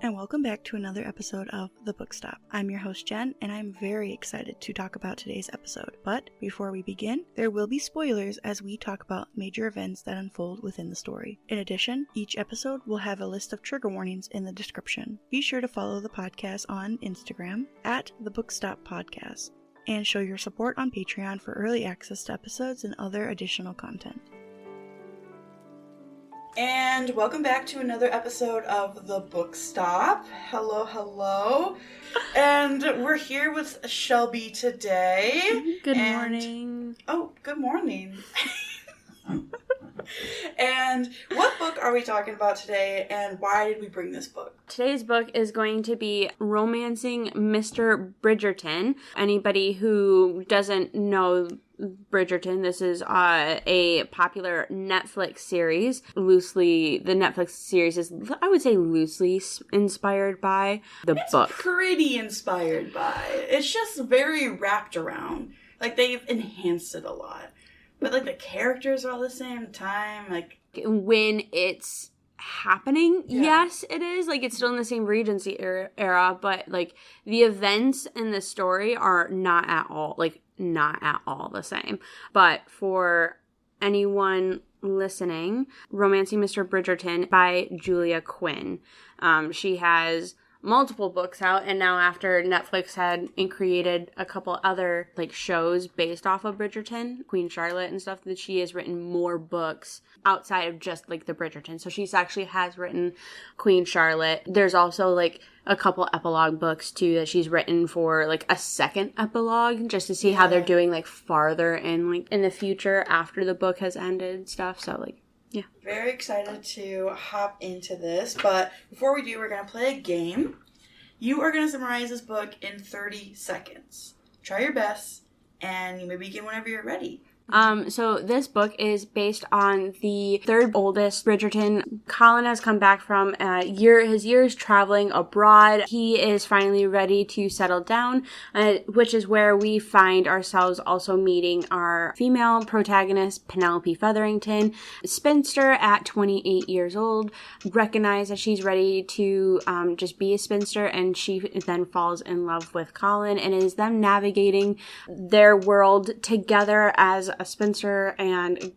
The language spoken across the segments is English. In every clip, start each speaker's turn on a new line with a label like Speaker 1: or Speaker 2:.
Speaker 1: and welcome back to another episode of The Book Stop. I'm your host Jen, and I'm very excited to talk about today's episode. But before we begin, there will be spoilers as we talk about major events that unfold within the story. In addition, each episode will have a list of trigger warnings in the description. Be sure to follow the podcast on Instagram at The Book Stop Podcast, and show your support on Patreon for early access to episodes and other additional content. And welcome back to another episode of The Book Stop. Hello. And we're here with Shelby today.
Speaker 2: Good morning.
Speaker 1: Oh, good morning. And what book are we talking about today, and why did we bring this book?
Speaker 2: Today's book is going to be Romancing Mister Bridgerton. Anybody who doesn't know Bridgerton, this is a popular Netflix series. The Netflix series is, I would say, loosely inspired by the book.
Speaker 1: It's pretty inspired by. It's just very wrapped around. Like, they've enhanced it a lot. But, like, the characters are all the same time. Like,
Speaker 2: when it's happening, yes, it is. Like, it's still in the same Regency era, but, like, the events in the story are not at all the same. But for anyone listening, Romancing Mister Bridgerton by Julia Quinn. She has multiple books out, and now after Netflix had created a couple other shows based off of Bridgerton, Queen Charlotte and stuff, that she has written more books outside of just the Bridgerton. So she's actually has written Queen Charlotte. There's also a couple epilogue books too that she's written for a second epilogue, just to see how they're doing farther in the future after the book has ended and stuff. So yeah.
Speaker 1: Very excited to hop into this, but before we do, we're going to play a game. You are going to summarize this book in 30 seconds. Try your best, and you may begin whenever you're ready.
Speaker 2: So this book is based on the third oldest Bridgerton. Colin has come back from his years traveling abroad. He is finally ready to settle down, which is where we find ourselves also meeting our female protagonist, Penelope Featherington, spinster at 28 years old, recognized that she's ready to just be a spinster, and she then falls in love with Colin, and is them navigating their world together as a spinster and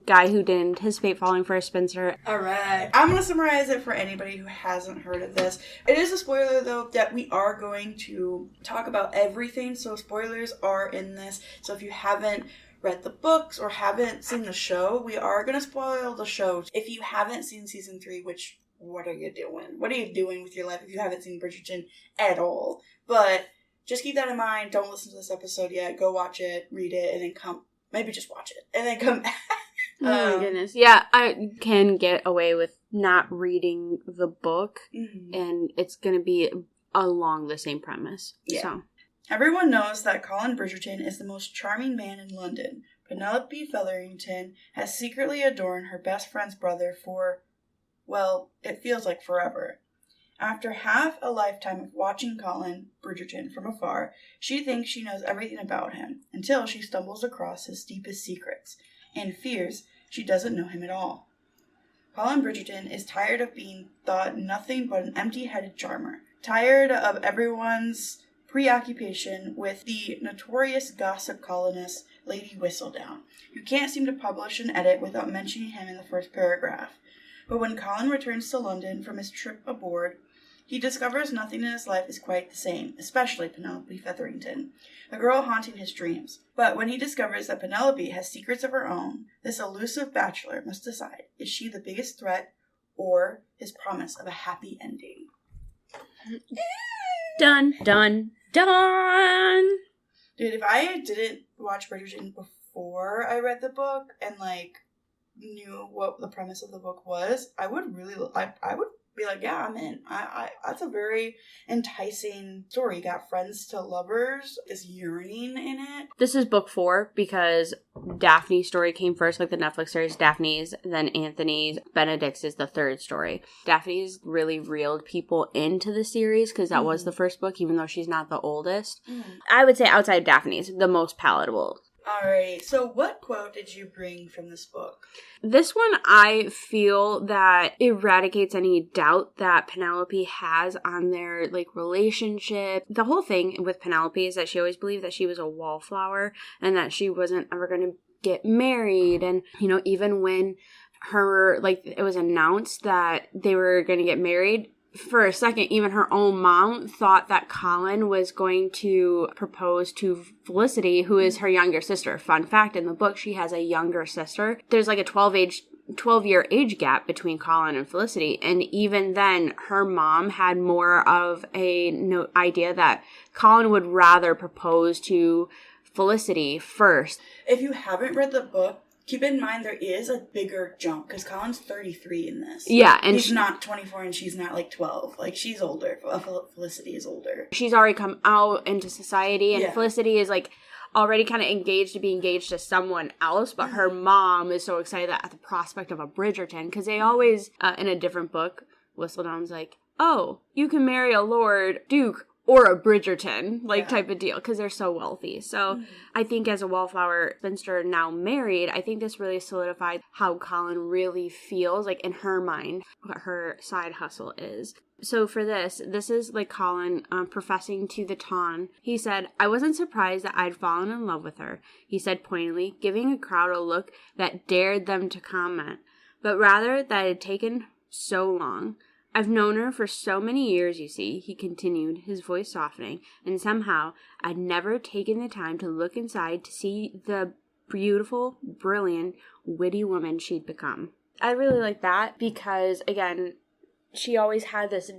Speaker 2: guy who didn't anticipate falling for a spinster.
Speaker 1: Alright. I'm going to summarize it for anybody who hasn't heard of this. It is a spoiler, though, that we are going to talk about everything, so spoilers are in this. So if you haven't read the books or haven't seen the show, we are going to spoil the show. If you haven't seen season 3, which, what are you doing? What are you doing with your life if you haven't seen Bridgerton at all? But just keep that in mind. Don't listen to this episode yet. Go watch it, read it, and then maybe just watch it, and then come back.
Speaker 2: Oh my goodness. Yeah, I can get away with not reading the book, and it's going to be along the same premise. Yeah. So.
Speaker 1: Everyone knows that Colin Bridgerton is the most charming man in London. Penelope Featherington has secretly adorned her best friend's brother for, well, it feels like forever. After half a lifetime of watching Colin Bridgerton from afar, she thinks she knows everything about him, until she stumbles across his deepest secrets, and fears she doesn't know him at all. Colin Bridgerton is tired of being thought nothing but an empty-headed charmer, tired of everyone's preoccupation with the notorious gossip columnist Lady Whistledown, who can't seem to publish an edit without mentioning him in the first paragraph. But when Colin returns to London from his trip aboard, he discovers nothing in his life is quite the same, especially Penelope Featherington, a girl haunting his dreams. But when he discovers that Penelope has secrets of her own, this elusive bachelor must decide, is she the biggest threat or his promise of a happy ending?
Speaker 2: Dun, dun, dun!
Speaker 1: Dude, if I didn't watch Bridgerton before I read the book and, knew what the premise of the book was, I would be like, yeah, I'm in. That's a very enticing story. You got friends to lovers, this yearning in it.
Speaker 2: This is book 4 because Daphne's story came first, the Netflix series. Daphne's, then Anthony's, Benedict's is the third story. Daphne's really reeled people into the series because that was the first book, even though she's not the oldest. I would say outside Daphne's, the most palatable.
Speaker 1: Alright, so what quote did you bring from this book?
Speaker 2: This one, I feel that eradicates any doubt that Penelope has on their, like, relationship. The whole thing with Penelope is that she always believed that she was a wallflower and that she wasn't ever going to get married. And, you know, even when her, like, it was announced that they were going to get married, for a second, even her own mom thought that Colin was going to propose to Felicity, who is her younger sister. Fun fact, in the book, she has a younger sister. There's like a 12-year age gap between Colin and Felicity. And even then, her mom had more of a idea that Colin would rather propose to Felicity first.
Speaker 1: If you haven't read the book, keep in mind there is a bigger jump because Colin's 33 in this.
Speaker 2: Yeah, and
Speaker 1: he's not 24 and she's not like 12. Like, she's older. Felicity is older.
Speaker 2: She's already come out into society, and
Speaker 1: yeah.
Speaker 2: Felicity is like already kind of engaged to be engaged to someone else, but her mom is so excited at the prospect of a Bridgerton, because they always, in a different book, Whistledown's like, oh, you can marry a Lord Duke or a Bridgerton, like, type of deal, because they're so wealthy. So I think as a wallflower spinster now married, I think this really solidified how Colin really feels, like, in her mind, what her side hustle is. So for this is, like, Colin professing to the Ton. He said, I wasn't surprised that I'd fallen in love with her, he said pointedly, giving a crowd a look that dared them to comment, but rather that it had taken so long. I've known her for so many years, you see, he continued, his voice softening, and somehow I'd never taken the time to look inside to see the beautiful, brilliant, witty woman she'd become. I really like that because, again, she always had this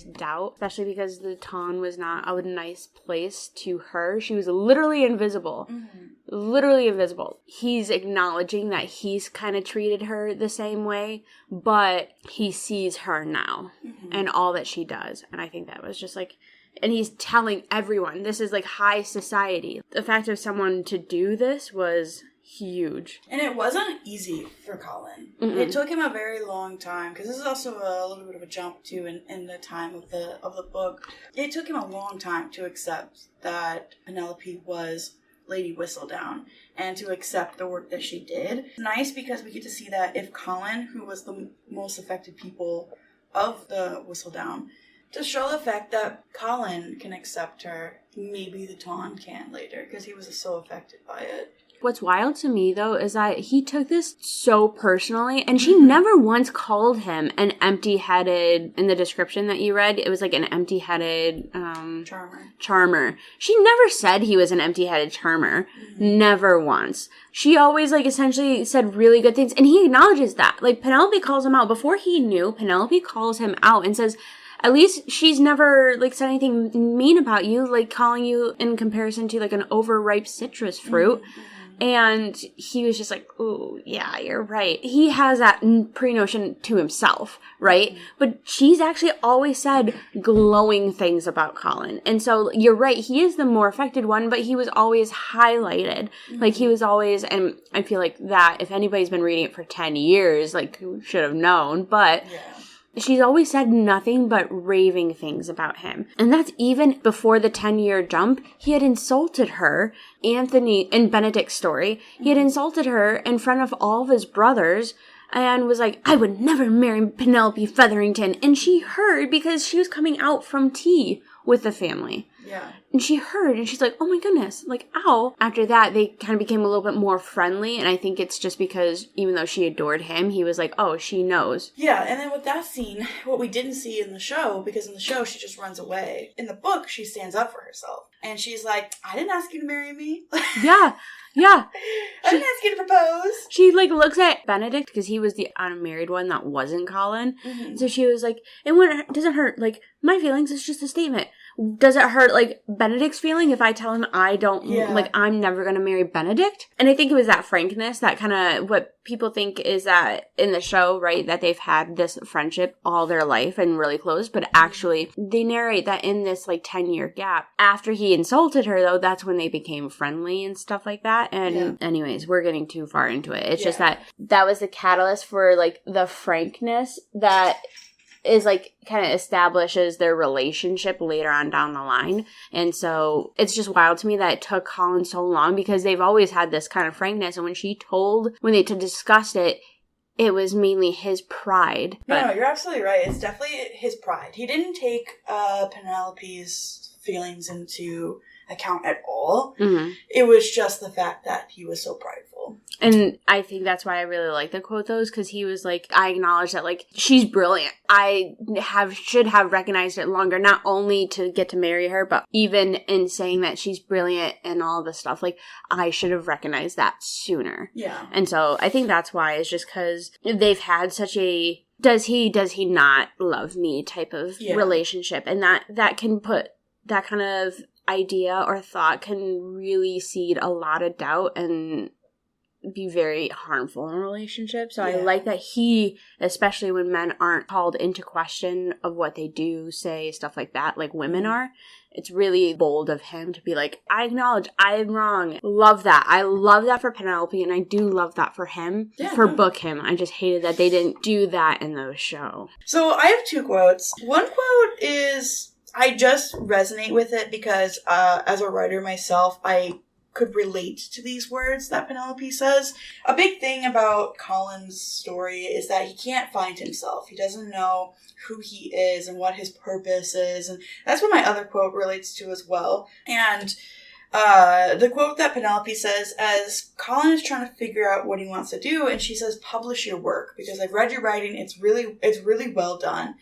Speaker 2: doubt, especially because the Ton was not a nice place to her. She was literally invisible. Mm-hmm. Literally invisible. He's acknowledging that he's kind of treated her the same way, but he sees her now and all that she does. And I think that was just like, and he's telling everyone, this is like high society. The fact of someone to do this was huge.
Speaker 1: And it wasn't easy for Colin. Mm-mm. It took him a very long time, because this is also a little bit of a jump too in the time of the book. It took him a long time to accept that Penelope was Lady Whistledown and to accept the work that she did. It's nice because we get to see that if Colin, who was the most affected people of the Whistledown, to show the fact that Colin can accept her, maybe the Ton can later, because he was so affected by it.
Speaker 2: What's wild to me, though, is that he took this so personally, and she never once called him an empty-headed, in the description that you read, it was like an empty-headed, charmer. She never said he was an empty-headed charmer. Mm-hmm. Never once. She always, like, essentially said really good things, and he acknowledges that. Like, Penelope calls him out. Before he knew, Penelope calls him out and says, at least she's never, like, said anything mean about you, like, calling you in comparison to, like, an overripe citrus fruit. Mm-hmm. And he was just like, ooh, yeah, you're right. He has that pre-notion to himself, right? Mm-hmm. But she's actually always said glowing things about Colin. And so you're right, he is the more affected one, but he was always highlighted. Mm-hmm. Like, he was always, and I feel like that, if anybody's been reading it for 10 years, like, should have known, but... Yeah. She's always said nothing but raving things about him. And that's even before the 10-year jump. He had insulted her, Anthony, in Benedict's story, he had insulted her in front of all of his brothers and was like, I would never marry Penelope Featherington. And she heard because she was coming out from tea with the family. Yeah. And she heard, and she's like, oh my goodness, like, ow. After that, they kind of became a little bit more friendly, and I think it's just because even though she adored him, he was like, oh, she knows.
Speaker 1: Yeah, and then with that scene, what we didn't see in the show, because in the show, she just runs away. In the book, she stands up for herself. And she's like, I didn't ask you to marry me.
Speaker 2: Yeah. Yeah.
Speaker 1: I didn't ask you to propose.
Speaker 2: She, like, looks at Benedict, because he was the unmarried one that wasn't Colin. Mm-hmm. So she was like, it doesn't hurt, like, my feelings, it's just a statement. Does it hurt, like, Benedict's feeling if I tell him I don't, like, I'm never going to marry Benedict? And I think it was that frankness that kind of, what people think is that in the show, right, that they've had this friendship all their life and really close, but actually they narrate that in this, like, 10-year gap. After he insulted her, though, that's when they became friendly and stuff like that. And anyways, we're getting too far into it. It's just that was the catalyst for, like, the frankness that is like kind of establishes their relationship later on down the line. And so it's just wild to me that it took Colin so long, because they've always had this kind of frankness. And when they discussed it, it was mainly his pride.
Speaker 1: No, you're absolutely right. It's definitely his pride. He didn't take Penelope's feelings into account at all. Mm-hmm. It was just the fact that he was so prideful.
Speaker 2: And I think that's why I really like the quote, though, because he was like, I acknowledge that, like, she's brilliant. I should have recognized it longer, not only to get to marry her, but even in saying that she's brilliant and all this stuff. Like, I should have recognized that sooner.
Speaker 1: Yeah.
Speaker 2: And so I think that's why, is just because they've had such a does he not love me type of relationship. And that can put that kind of idea or thought can really seed a lot of doubt and be very harmful in a relationship. So I like that he, especially when men aren't called into question of what they do, say, stuff like that, like women are, it's really bold of him to be like, I acknowledge I'm wrong. Love that. I love that for Penelope, and I do love that for him, Book Him. I just hated that they didn't do that in the show.
Speaker 1: So I have 2 quotes. One quote is, I just resonate with it because as a writer myself, I could relate to these words that Penelope says. A big thing about Colin's story is that he can't find himself. He doesn't know who he is and what his purpose is. And that's what my other quote relates to as well. And the quote that Penelope says, as Colin is trying to figure out what he wants to do, and she says, publish your work, because I've read your writing. It's really well done.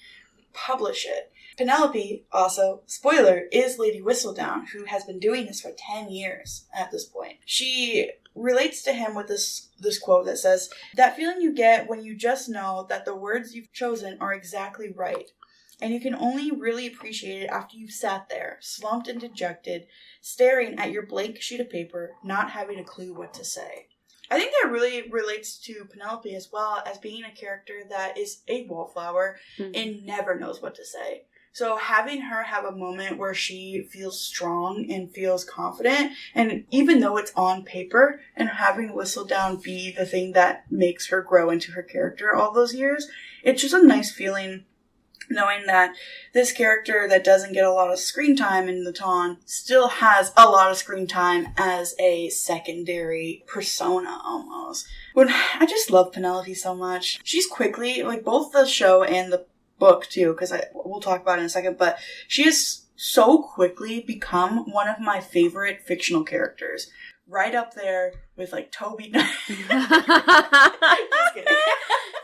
Speaker 1: Publish it. Penelope, also, spoiler, is Lady Whistledown, who has been doing this for 10 years at this point. She relates to him with this quote that says, that feeling you get when you just know that the words you've chosen are exactly right. And you can only really appreciate it after you've sat there, slumped and dejected, staring at your blank sheet of paper, not having a clue what to say. I think that really relates to Penelope as well, as being a character that is a wallflower and never knows what to say. So having her have a moment where she feels strong and feels confident, and even though it's on paper, and having Whistledown be the thing that makes her grow into her character all those years, it's just a nice feeling knowing that this character that doesn't get a lot of screen time in the Ton still has a lot of screen time as a secondary persona almost. I just love Penelope so much. She's quickly, like both the show and the book too, because we'll talk about it in a second, but she has so quickly become one of my favorite fictional characters. Right up there with like Toby. Just kidding.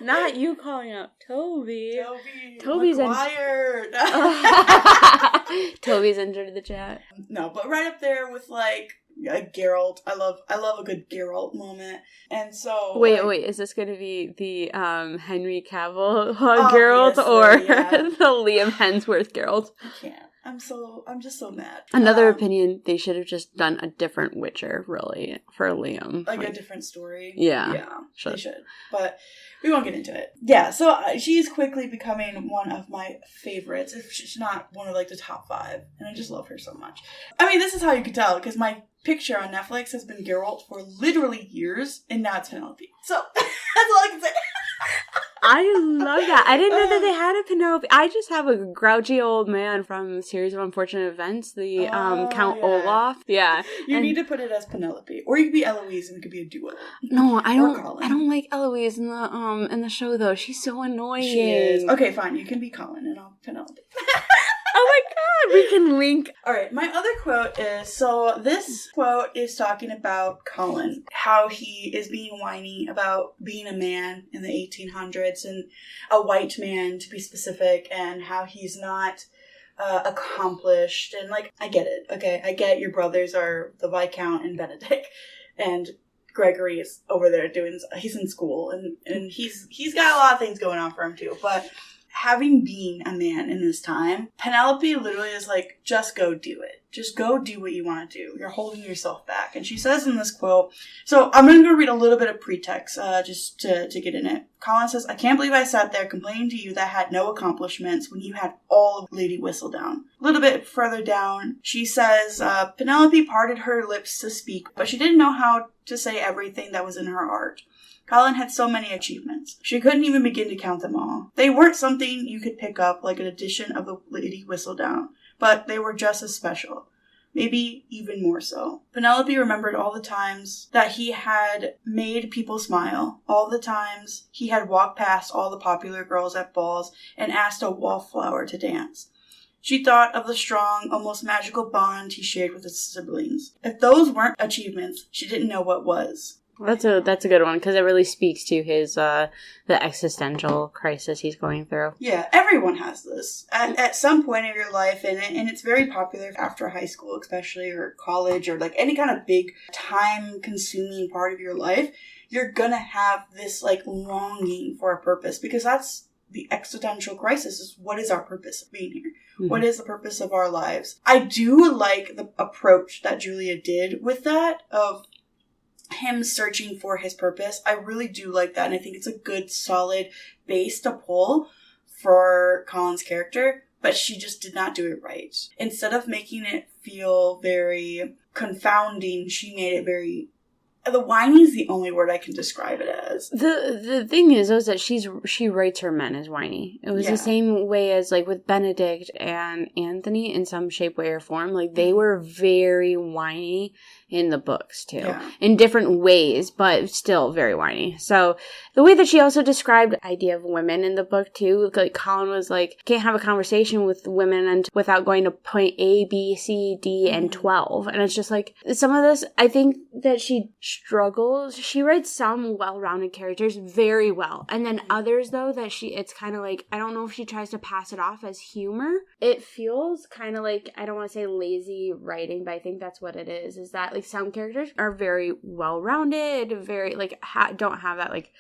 Speaker 2: Not you calling out Toby.
Speaker 1: Toby's acquired.
Speaker 2: Toby's entered the chat.
Speaker 1: No, but right up there with like Geralt. I love a good Geralt moment. And so
Speaker 2: wait, is this going to be the Henry Cavill Geralt or the Liam Hemsworth Geralt?
Speaker 1: I can't. I'm just so mad.
Speaker 2: Another opinion, they should have just done a different Witcher, really, for Liam.
Speaker 1: Like a different story.
Speaker 2: Yeah.
Speaker 1: They should. But we won't get into it. Yeah, so she's quickly becoming one of my favorites, if she's not one of like the top 5. And I just love her so much. I mean, this is how you can tell, because my picture on Netflix has been Geralt for literally years, and now it's Penelope. So, that's all I can say.
Speaker 2: I love that. I didn't know that they had a Penelope. I just have a grouchy old man from Series of Unfortunate Events, the Count Olaf. Yeah.
Speaker 1: You need to put it as Penelope. Or you could be Eloise and it could be a duo.
Speaker 2: No, I don't like Eloise in the show though. She's so annoying.
Speaker 1: She is. Okay, fine. You can be Colin and I'll Penelope.
Speaker 2: Oh my god, we can link.
Speaker 1: Alright, my other quote is, so this quote is talking about Colin, how he is being whiny about being a man in the 1800s, and a white man to be specific, and how he's not accomplished, and like, I get it, okay, I get your brothers are the Viscount and Benedict, and Gregory is over there he's in school, and he's got a lot of things going on for him too, but having been a man in this time, Penelope literally is like, just go do it. Just go do what you want to do. You're holding yourself back. And she says in this quote, so I'm going to read a little bit of pretext just to get in it. Colin says, I can't believe I sat there complaining to you that I had no accomplishments when you had all of Lady Whistledown. A little bit further down, she says, Penelope parted her lips to speak, but she didn't know how to say everything that was in her art. Colin had so many achievements. She couldn't even begin to count them all. They weren't something you could pick up like an edition of the Lady Whistledown, but they were just as special. Maybe even more so. Penelope remembered all the times that he had made people smile, all the times he had walked past all the popular girls at balls and asked a wallflower to dance. She thought of the strong, almost magical bond he shared with his siblings. If those weren't achievements, she didn't know what was.
Speaker 2: That's a good one, because it really speaks to his the existential crisis he's going through.
Speaker 1: Yeah, everyone has this at some point in your life, and it's very popular after high school, especially, or college, or like any kind of big time-consuming part of your life. You're gonna have this like longing for a purpose, because that's the existential crisis. Is what is our purpose of being here? Mm-hmm. What is the purpose of our lives? I do like the approach that Julia did with that of him searching for his purpose. I really do like that, and I think it's a good, solid base to pull for Colin's character, but she just did not do it right. Instead of making it feel very confounding, she made it very... The whiny is the only word I can describe it as.
Speaker 2: The thing is that she writes her men as whiny. It was the same way as like with Benedict and Anthony in some shape, way, or form. Like they were very whiny in the books too, in different ways, but still very whiny. So the way that she also described the idea of women in the book too, like Colin was like, can't have a conversation with women without going to point A, B, C, D, and 12. And it's just like some of this, I think that she struggles. She writes some well-rounded characters very well, and then others though that it's kind of like, I don't know if she tries to pass it off as humor. It feels kind of like, I don't want to say lazy writing, but I think that's what it is that like some characters are very well-rounded, very like don't have that like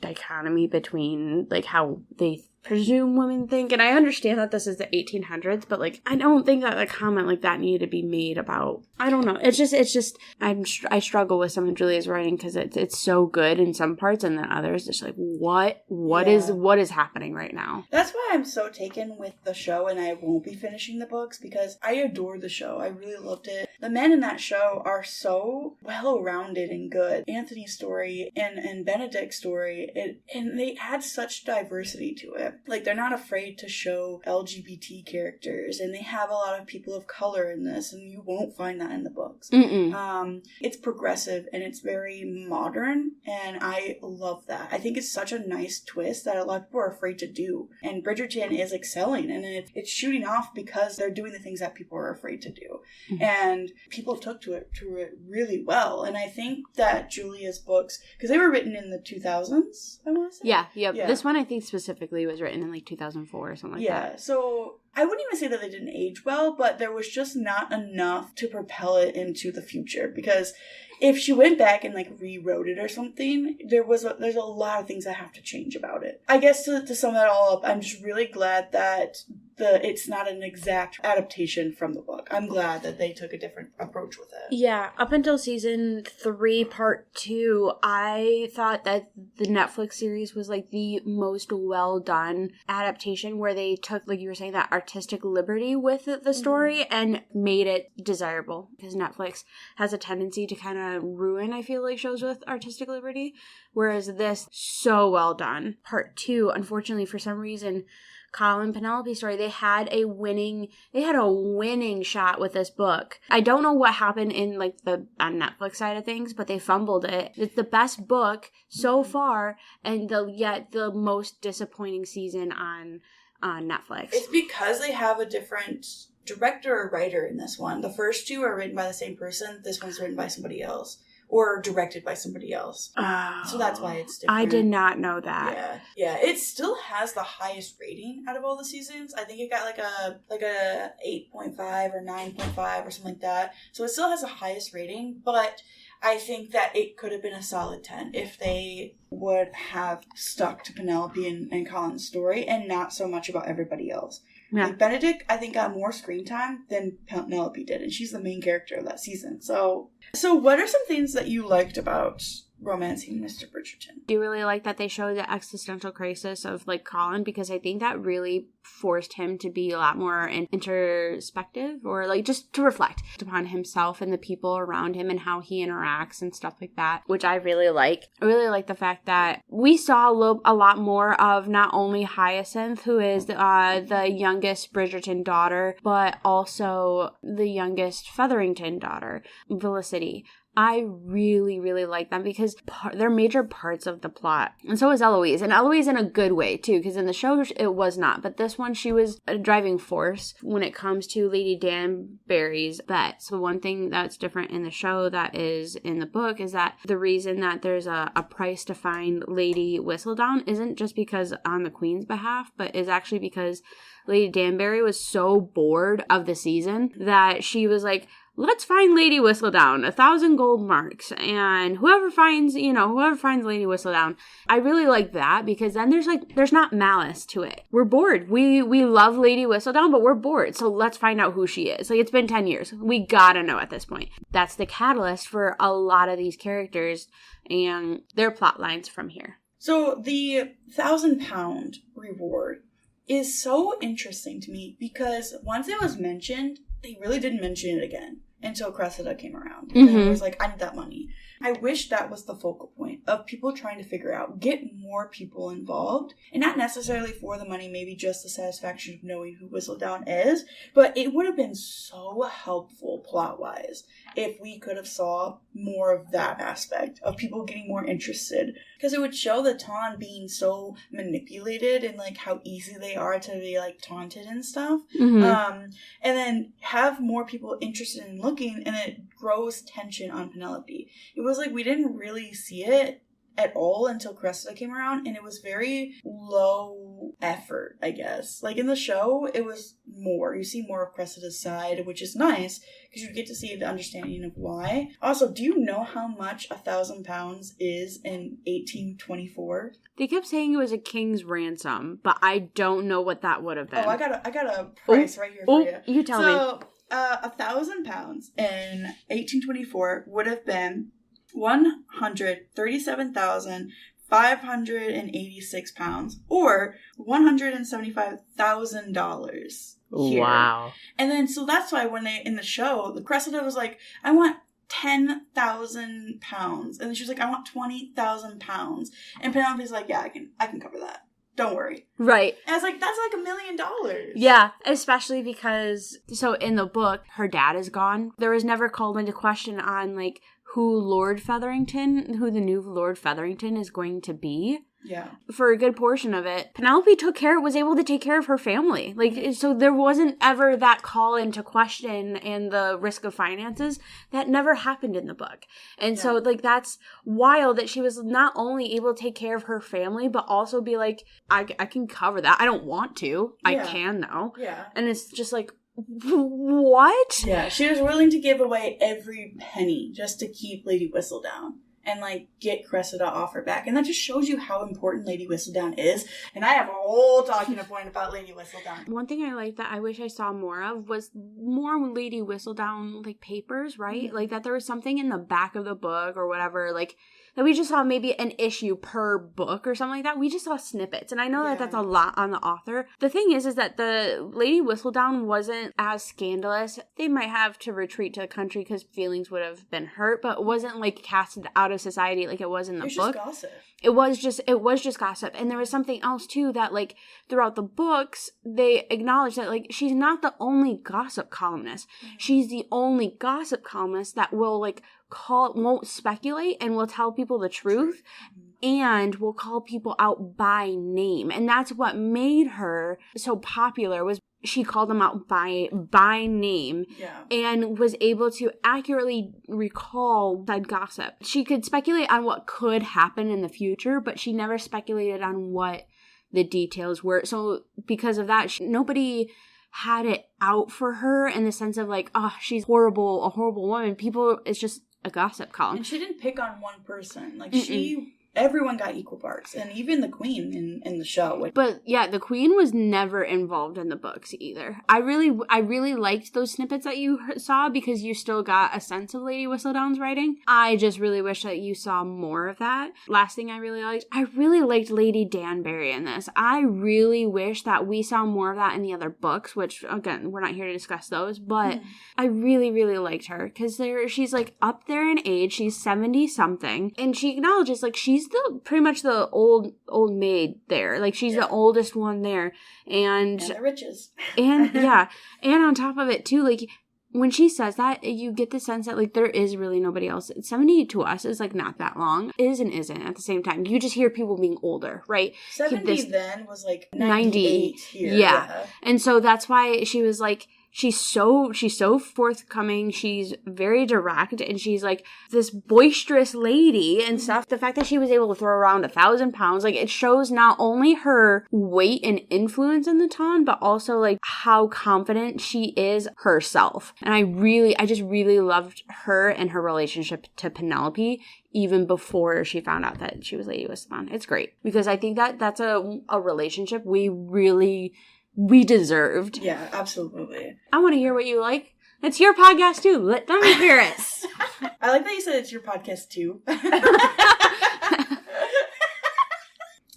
Speaker 2: dichotomy between like how they presume women think. And I understand that this is the 1800s, but like I don't think that a comment like that needed to be made about, I don't know, it's just I struggle with some of Julia's writing because it's so good in some parts, and then others it's like what is happening right now.
Speaker 1: That's why I'm so taken with the show, and I won't be finishing the books because I adore the show. I really loved it. The men in that show are so well-rounded and good. Anthony's story and Benedict's story, and they add such diversity to it. Like, they're not afraid to show LGBT characters, and they have a lot of people of color in this, and you won't find that in the books. It's progressive, and it's very modern, and I love that. I think it's such a nice twist that a lot of people are afraid to do, and Bridgerton is excelling, and it's shooting off because they're doing the things that people are afraid to do, and people took to it really well. And I think that Julia's books, because they were written in the 2000s, I want to say.
Speaker 2: Yeah. This one I think specifically was written in like 2004 or something like that.
Speaker 1: Yeah, so I wouldn't even say that they didn't age well, but there was just not enough to propel it into the future, because if she went back and like rewrote it or something, there's a lot of things that have to change about it. I guess to sum that all up, I'm just really glad that it's not an exact adaptation from the book. I'm glad that they took a different approach with it.
Speaker 2: Yeah, up until season 3, part 2, I thought that the Netflix series was like the most well done adaptation, where they took, like you were saying, that artistic liberty with the story and made it desirable, because Netflix has a tendency to kind of ruin, I feel like, shows with artistic liberty, whereas this, so well done. Part 2, unfortunately, for some reason, Colin Penelope story, they had a winning shot with this book. I don't know what happened in like the on Netflix side of things, but they fumbled it. It's the best book so far, and yet the most disappointing season on Netflix.
Speaker 1: It's because they have a different director or writer in this one. The first 2 are written by the same person. This one's written by somebody else. Or directed by somebody else. So that's why it's different.
Speaker 2: I did not know that.
Speaker 1: Yeah. It still has the highest rating out of all the seasons. I think it got like a 8.5 or 9.5 or something like that. So it still has the highest rating, but I think that it could have been a solid 10 if they would have stuck to Penelope and Colin's story and not so much about everybody else.
Speaker 2: Yeah.
Speaker 1: Like, Benedict, I think, got more screen time than Penelope did, and she's the main character of that season. So what are some things that you liked about romancing Mr. Bridgerton?
Speaker 2: Do you really like that they showed the existential crisis of, like, Colin? Because I think that really forced him to be a lot more introspective, or, like, just to reflect upon himself and the people around him and how he interacts and stuff like that, which I really like. I really like the fact that we saw a lot more of not only Hyacinth, who is the youngest Bridgerton daughter, but also the youngest Featherington daughter, Felicity. I really, really like them because they're major parts of the plot. And so is Eloise. And Eloise in a good way, too, because in the show, it was not. But this one, she was a driving force when it comes to Lady Danbury's bet. So one thing that's different in the show that is in the book is that the reason that there's a price to find Lady Whistledown isn't just because on the Queen's behalf, but is actually because Lady Danbury was so bored of the season that she was like, let's find Lady Whistledown, 1,000 gold marks, and whoever finds Lady Whistledown. I really like that because then there's not malice to it. We're bored. We love Lady Whistledown, but we're bored. So let's find out who she is. Like, it's been 10 years. We gotta know at this point. That's the catalyst for a lot of these characters and their plot lines from here.
Speaker 1: So the £1,000 reward is so interesting to me because once it was mentioned, they really didn't mention it again until Cressida came around. And it was like, I need that money. I wish that was the focal point of people trying to figure out, get more people involved, and not necessarily for the money, maybe just the satisfaction of knowing who Whistledown is, but it would have been so helpful plot-wise if we could have saw more of that aspect of people getting more interested, because it would show the Taun being so manipulated and like how easy they are to be like taunted and stuff, and then have more people interested in looking, and it grows tension on Penelope. It was like we didn't really see it at all until Cressida came around, and it was very low effort, I guess. Like in the show, it was more. You see more of Cressida's side, which is nice because you get to see the understanding of why. Also, do you know how much £1,000 is in 1824?
Speaker 2: They kept saying it was a king's ransom, but I don't know what that would have been.
Speaker 1: Oh, I got a price right here for you.
Speaker 2: You tell me.
Speaker 1: So, £1,000 in 1824 would have been £137,586, or $175,000 here.
Speaker 2: Wow.
Speaker 1: And then, so that's why when in the show, the Cressida was like, I want £10,000. And then she was like, I want £20,000. And Penelope's like, yeah, I can cover that. Don't worry.
Speaker 2: Right.
Speaker 1: And I was like, that's like $1 million.
Speaker 2: Yeah, especially because, so in the book, her dad is gone. There was never called into question on, like, who the new Lord Featherington is going to be.
Speaker 1: Yeah.
Speaker 2: For a good portion of it, Penelope was able to take care of her family. Like, so there wasn't ever that call into question and the risk of finances. That never happened in the book. And so, like, that's wild that she was not only able to take care of her family, but also be like, I can cover that. I don't want to. I can, though.
Speaker 1: Yeah.
Speaker 2: And it's just like, what?
Speaker 1: Yeah, she was willing to give away every penny just to keep Lady Whistledown and, like, get Cressida off her back. And that just shows you how important Lady Whistledown is. And I have a whole talking point about Lady Whistledown.
Speaker 2: One thing I like that I wish I saw more of was more Lady Whistledown, like, papers, right? Mm-hmm. Like, that there was something in the back of the book or whatever, like, that we just saw maybe an issue per book or something like that. We just saw snippets. And I know that that's a lot on the author. The thing is that the Lady Whistledown wasn't as scandalous. They might have to retreat to the country because feelings would have been hurt, but it wasn't, like, casted out of society like it was in the book.
Speaker 1: Just gossip.
Speaker 2: It was just gossip. And there was something else, too, that, like, throughout the books, they acknowledge that, like, she's not the only gossip columnist. Mm-hmm. She's the only gossip columnist that will, like, won't speculate and will tell people the truth, and will call people out by name. And that's what made her so popular, was she called them out by name, and was able to accurately recall said gossip. She could speculate on what could happen in the future, but she never speculated on what the details were. So because of that, nobody had it out for her in the sense of like, oh, she's a horrible woman. It's just a gossip column.
Speaker 1: And she didn't pick on one person. Like, she everyone got equal parts, and even the queen in the show.
Speaker 2: But yeah, the queen was never involved in the books either. I really liked those snippets that you saw because you still got a sense of Lady Whistledown's writing. I just really wish that you saw more of that. Last thing I really liked Lady Danbury in this. I really wish that we saw more of that in the other books, which again, we're not here to discuss those, but I really, really liked her because she's like up there in age. She's 70 something, and she acknowledges like she's pretty much the old maid there. Like she's the oldest one there, and
Speaker 1: the riches.
Speaker 2: And yeah, and on top of it too, like when she says that, you get the sense that like there is really nobody else. 70 to us is like not that long. Is and isn't at the same time. You just hear people being older, right?
Speaker 1: 70 then was like 98 here.
Speaker 2: Yeah. And so that's why she was like, she's so forthcoming. She's very direct, and she's like this boisterous lady and stuff. The fact that she was able to throw around 1,000 pounds, like it shows not only her weight and influence in the ton, but also like how confident she is herself. And I just really loved her and her relationship to Penelope even before she found out that she was Lady Whistledown. It's great because I think that that's a relationship we deserved.
Speaker 1: Yeah, absolutely.
Speaker 2: I want to hear what you like. It's your podcast too. Let me hear it.
Speaker 1: I like that you said it's your podcast too.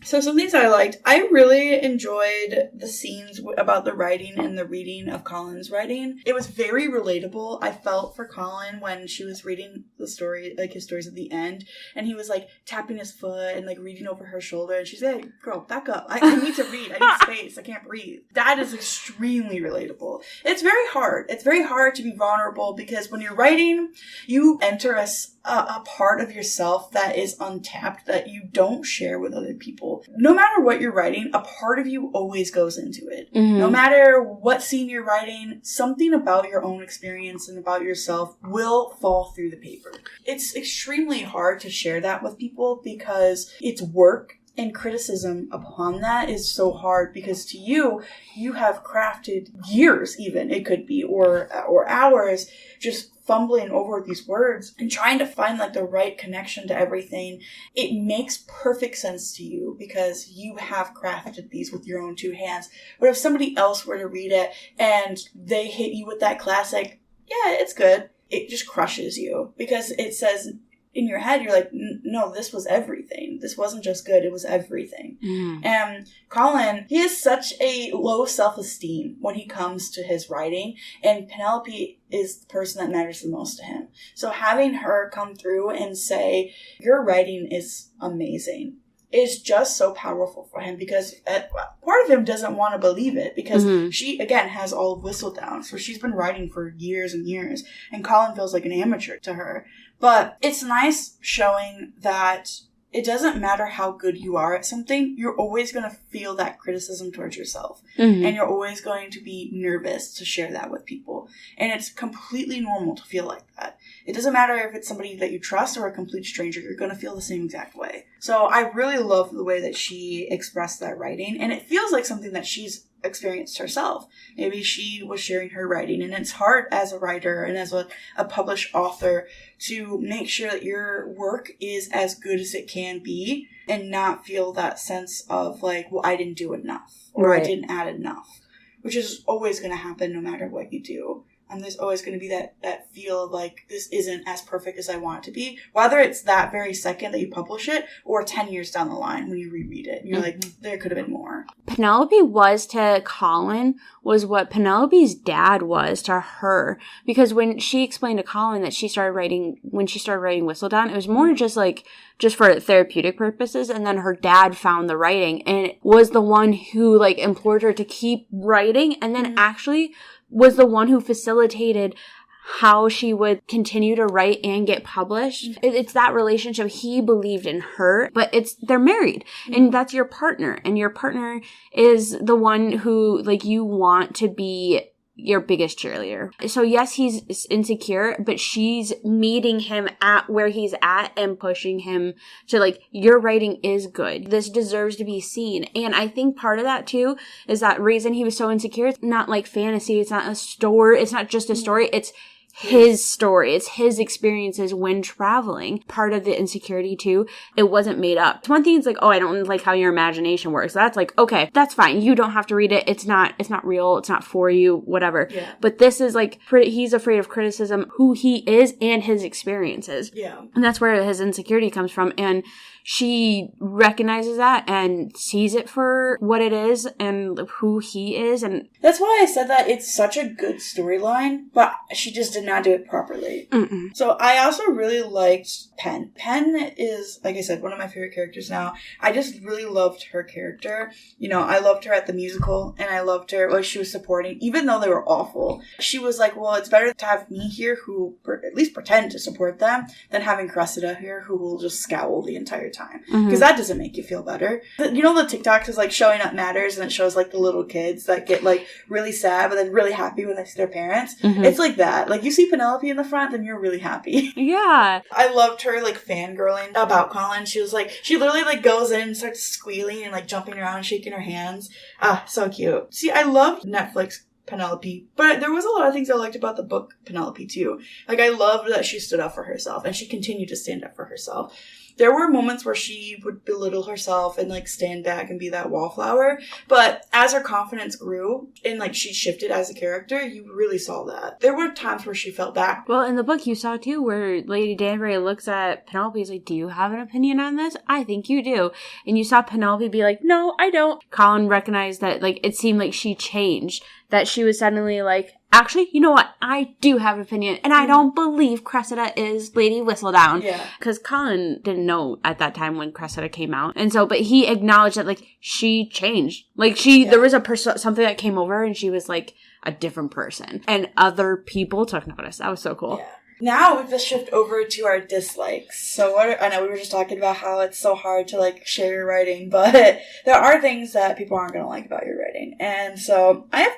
Speaker 1: So some things I liked. I really enjoyed the scenes about the writing and the reading of Colin's writing. It was very relatable. I felt for Colin when she was reading the story, like his stories at the end, and he was like tapping his foot and like reading over her shoulder, and she's like, girl, back up. I need to read. I need space. I can't breathe. That is extremely relatable. It's very hard. It's very hard to be vulnerable because when you're writing, you enter a part of yourself that is untapped that you don't share with other people. No matter what you're writing, a part of you always goes into it. Mm-hmm. No matter what scene you're writing, something about your own experience and about yourself will fall through the paper. It's extremely hard to share that with people because it's work. And criticism upon that is so hard because to you have crafted years even, it could be, or hours just fumbling over these words and trying to find like the right connection to everything. It makes perfect sense to you because you have crafted these with your own two hands. But if somebody else were to read it and they hit you with that classic, yeah, it's good, it just crushes you because it says in your head, you're like, no, this was everything. This wasn't just good, it was everything. Mm. And Colin, he has such a low self-esteem when he comes to his writing, and Penelope is the person that matters the most to him. So having her come through and say, your writing is amazing, is just so powerful for him because part of him doesn't want to believe it because she, again, has all of Whistledown. So she's been writing for years and years, and Colin feels like an amateur to her. But it's nice showing that it doesn't matter how good you are at something, you're always going to feel that criticism towards yourself. Mm-hmm. And you're always going to be nervous to share that with people. And it's completely normal to feel like that. It doesn't matter if it's somebody that you trust or a complete stranger, you're going to feel the same exact way. So I really love the way that she expressed that writing. And it feels like something that she's experienced herself. Maybe she was sharing her writing, and it's hard as a writer and as a published author to make sure that your work is as good as it can be and not feel that sense of like, well, I didn't do enough or right. I didn't add enough, which is always going to happen no matter what you do. And there's always going to be that feel of like, this isn't as perfect as I want it to be. Whether it's that very second that you publish it or 10 years down the line when you reread it. And you're like, there could have been more.
Speaker 2: Penelope was to Colin was what Penelope's dad was to her. Because when she explained to Colin that when she started writing Whistledown, it was more just for therapeutic purposes. And then her dad found the writing and was the one who like implored her to keep writing, and then actually was the one who facilitated how she would continue to write and get published. It's that relationship. He believed in her, but they're married, and that's your partner, and your partner is the one who like you want to be your biggest cheerleader. So yes, he's insecure, but she's meeting him at where he's at and pushing him to like, your writing is good. This deserves to be seen. And I think part of that too is that reason he was so insecure. It's not like fantasy. It's not a story. It's not just a story. It's his story. It's his experiences when traveling. Part of the insecurity too, it wasn't made up. One thing is like, oh, I don't like how your imagination works. That's like, okay, that's fine. You don't have to read it. It's not real. It's not for you, whatever.
Speaker 1: Yeah.
Speaker 2: But this is like, he's afraid of criticism, who he is and his experiences.
Speaker 1: Yeah.
Speaker 2: And that's where his insecurity comes from. And she recognizes that and sees it for what it is and who he is. And
Speaker 1: that's why I said that it's such a good storyline, but she just did not do it properly.
Speaker 2: Mm-mm.
Speaker 1: So I also really liked Penn. Penn is, like I said, one of my favorite characters now. I just really loved her character. You know, I loved her at the musical, and I loved her what she was supporting, even though they were awful. She was like, well, it's better to have me here who at least pretend to support them than having Cressida here who will just scowl the entire time. Because that doesn't make you feel better. You know, the TikToks is like showing up matters, and it shows like the little kids that get like really sad but then really happy when they see their parents. It's like that. Like, you see Penelope in the front, then you're really happy.
Speaker 2: Yeah.
Speaker 1: I loved her like fangirling about Colin. She was like, she literally like goes in and starts squealing and like jumping around and shaking her hands. Ah, so cute. See, I loved Netflix Penelope, but there was a lot of things I liked about the book Penelope too. Like, I loved that she stood up for herself, and she continued to stand up for herself. There were moments where she would belittle herself and like stand back and be that wallflower, but as her confidence grew and like she shifted as a character, you really saw that. There were times where she fell back.
Speaker 2: Well, in the book you saw too where Lady Danbury looks at Penelope and is like, do you have an opinion on this? I think you do. And you saw Penelope be like, no, I don't. Colin recognized that like it seemed like she changed, that she was suddenly like, actually, you know what? I do have an opinion, and I don't believe Cressida is Lady Whistledown.
Speaker 1: Yeah.
Speaker 2: Because Colin didn't know at that time when Cressida came out. And so, but he acknowledged that, like, she changed. Like, there was something that came over, and she was, like, a different person. And other people took notice. That was so cool.
Speaker 1: Yeah. Now we just shift over to our dislikes. So I know we were just talking about how it's so hard to like share your writing, but there are things that people aren't going to like about your writing. And so I have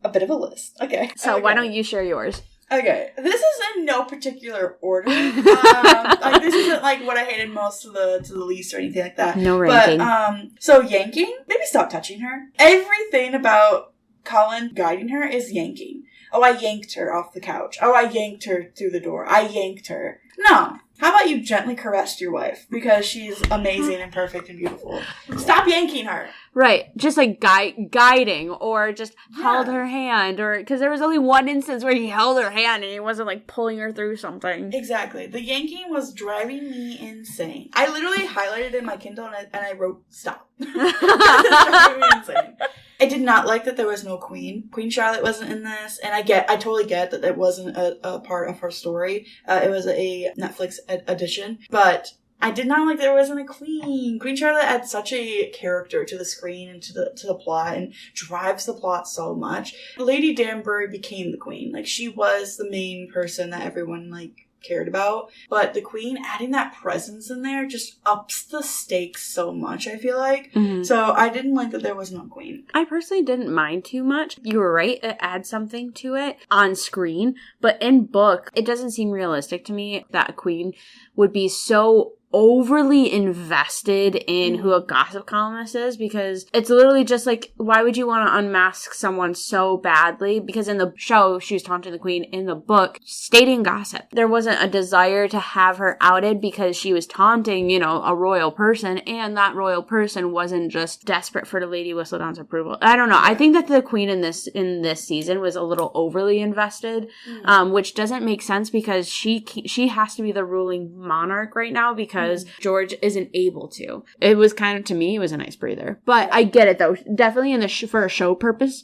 Speaker 1: a bit of a list. Okay.
Speaker 2: So why don't you share yours?
Speaker 1: Okay. This is in no particular order. Like, this isn't like what I hated most to the least or anything like that.
Speaker 2: No ranking.
Speaker 1: But so yanking, maybe stop touching her. Everything about Colin guiding her is yanking. Oh, I yanked her off the couch. Oh, I yanked her through the door. I yanked her. No. How about you gently caressed your wife? Because she's amazing and perfect and beautiful. Stop yanking her.
Speaker 2: Right. Just like guiding or just held her hand, or because there was only one instance where he held her hand and he wasn't like pulling her through something.
Speaker 1: Exactly. The yanking was driving me insane. I literally highlighted in my Kindle and I wrote stop. It's driving me insane. I did not like that there was no queen. Queen Charlotte wasn't in this, and I totally get that it wasn't a part of her story. It was a Netflix edition, but I did not like that there wasn't a queen. Queen Charlotte adds such a character to the screen and to the plot, and drives the plot so much. Lady Danbury became the queen. Like, she was the main person that everyone like cared about, but the queen adding that presence in there just ups the stakes so much, I feel like. So I didn't like that there was no queen.
Speaker 2: I personally didn't mind too much. You were right, it adds something to it on screen, but in book it doesn't seem realistic to me that a queen would be so overly invested in who a gossip columnist is, because it's literally just like, why would you want to unmask someone so badly? Because in the show, she was taunting the queen. In the book, stating gossip. There wasn't a desire to have her outed because she was taunting, you know, a royal person, and that royal person wasn't just desperate for the Lady Whistledown's approval. I don't know. I think that the queen in this season was a little overly invested, which doesn't make sense because she has to be the ruling monarch right now because George isn't able to. It was kind of, to me, it was a nice breather. But I get it, though. Definitely for a show purpose,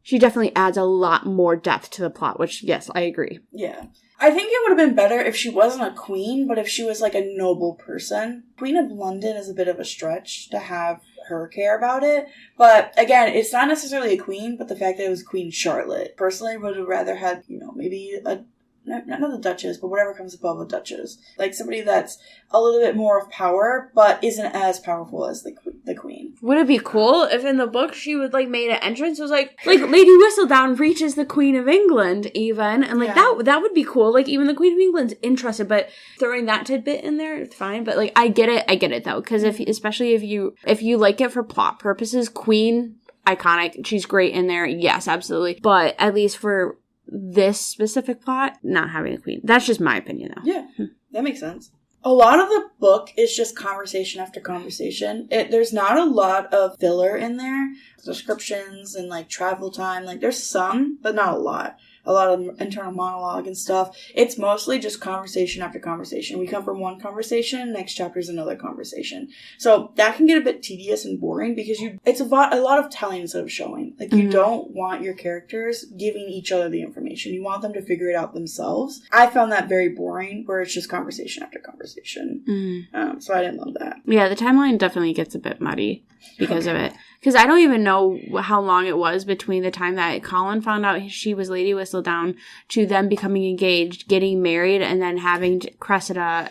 Speaker 2: she definitely adds a lot more depth to the plot, which, yes, I agree.
Speaker 1: Yeah. I think it would have been better if she wasn't a queen, but if she was like a noble person. Queen of London is a bit of a stretch to have her care about it. But again, it's not necessarily a queen, but the fact that it was Queen Charlotte. Personally, would have rather had, you know, maybe not the Duchess, but whatever comes above a Duchess. Like somebody that's a little bit more of power, but isn't as powerful as the Queen.
Speaker 2: Would it be cool if in the book she would like made an entrance? It was like Lady Whistledown reaches the Queen of England even, and like that would be cool. Like even the Queen of England's interested, but throwing that tidbit in there, it's fine. But like I get it though, because especially if you like it for plot purposes, Queen, iconic, she's great in there. Yes, absolutely. But at least for this specific plot, not having a queen. That's just my opinion, though.
Speaker 1: Yeah, that makes sense. A lot of the book is just conversation after conversation. There's not a lot of filler in there. Descriptions and, like, travel time. Like, there's some, but not a lot. A lot of internal monologue and stuff. It's mostly just conversation after conversation. We come from one conversation, next chapter is another conversation. So that can get a bit tedious and boring because it's a lot of telling instead of showing. Like, you don't want your characters giving each other the information. You want them to figure it out themselves. I found that very boring, where it's just conversation after conversation. So I didn't love that.
Speaker 2: Yeah, the timeline definitely gets a bit muddy because of it. Because I don't even know how long it was between the time that Colin found out she was Lady Whistledown to them becoming engaged, getting married, and then having Cressida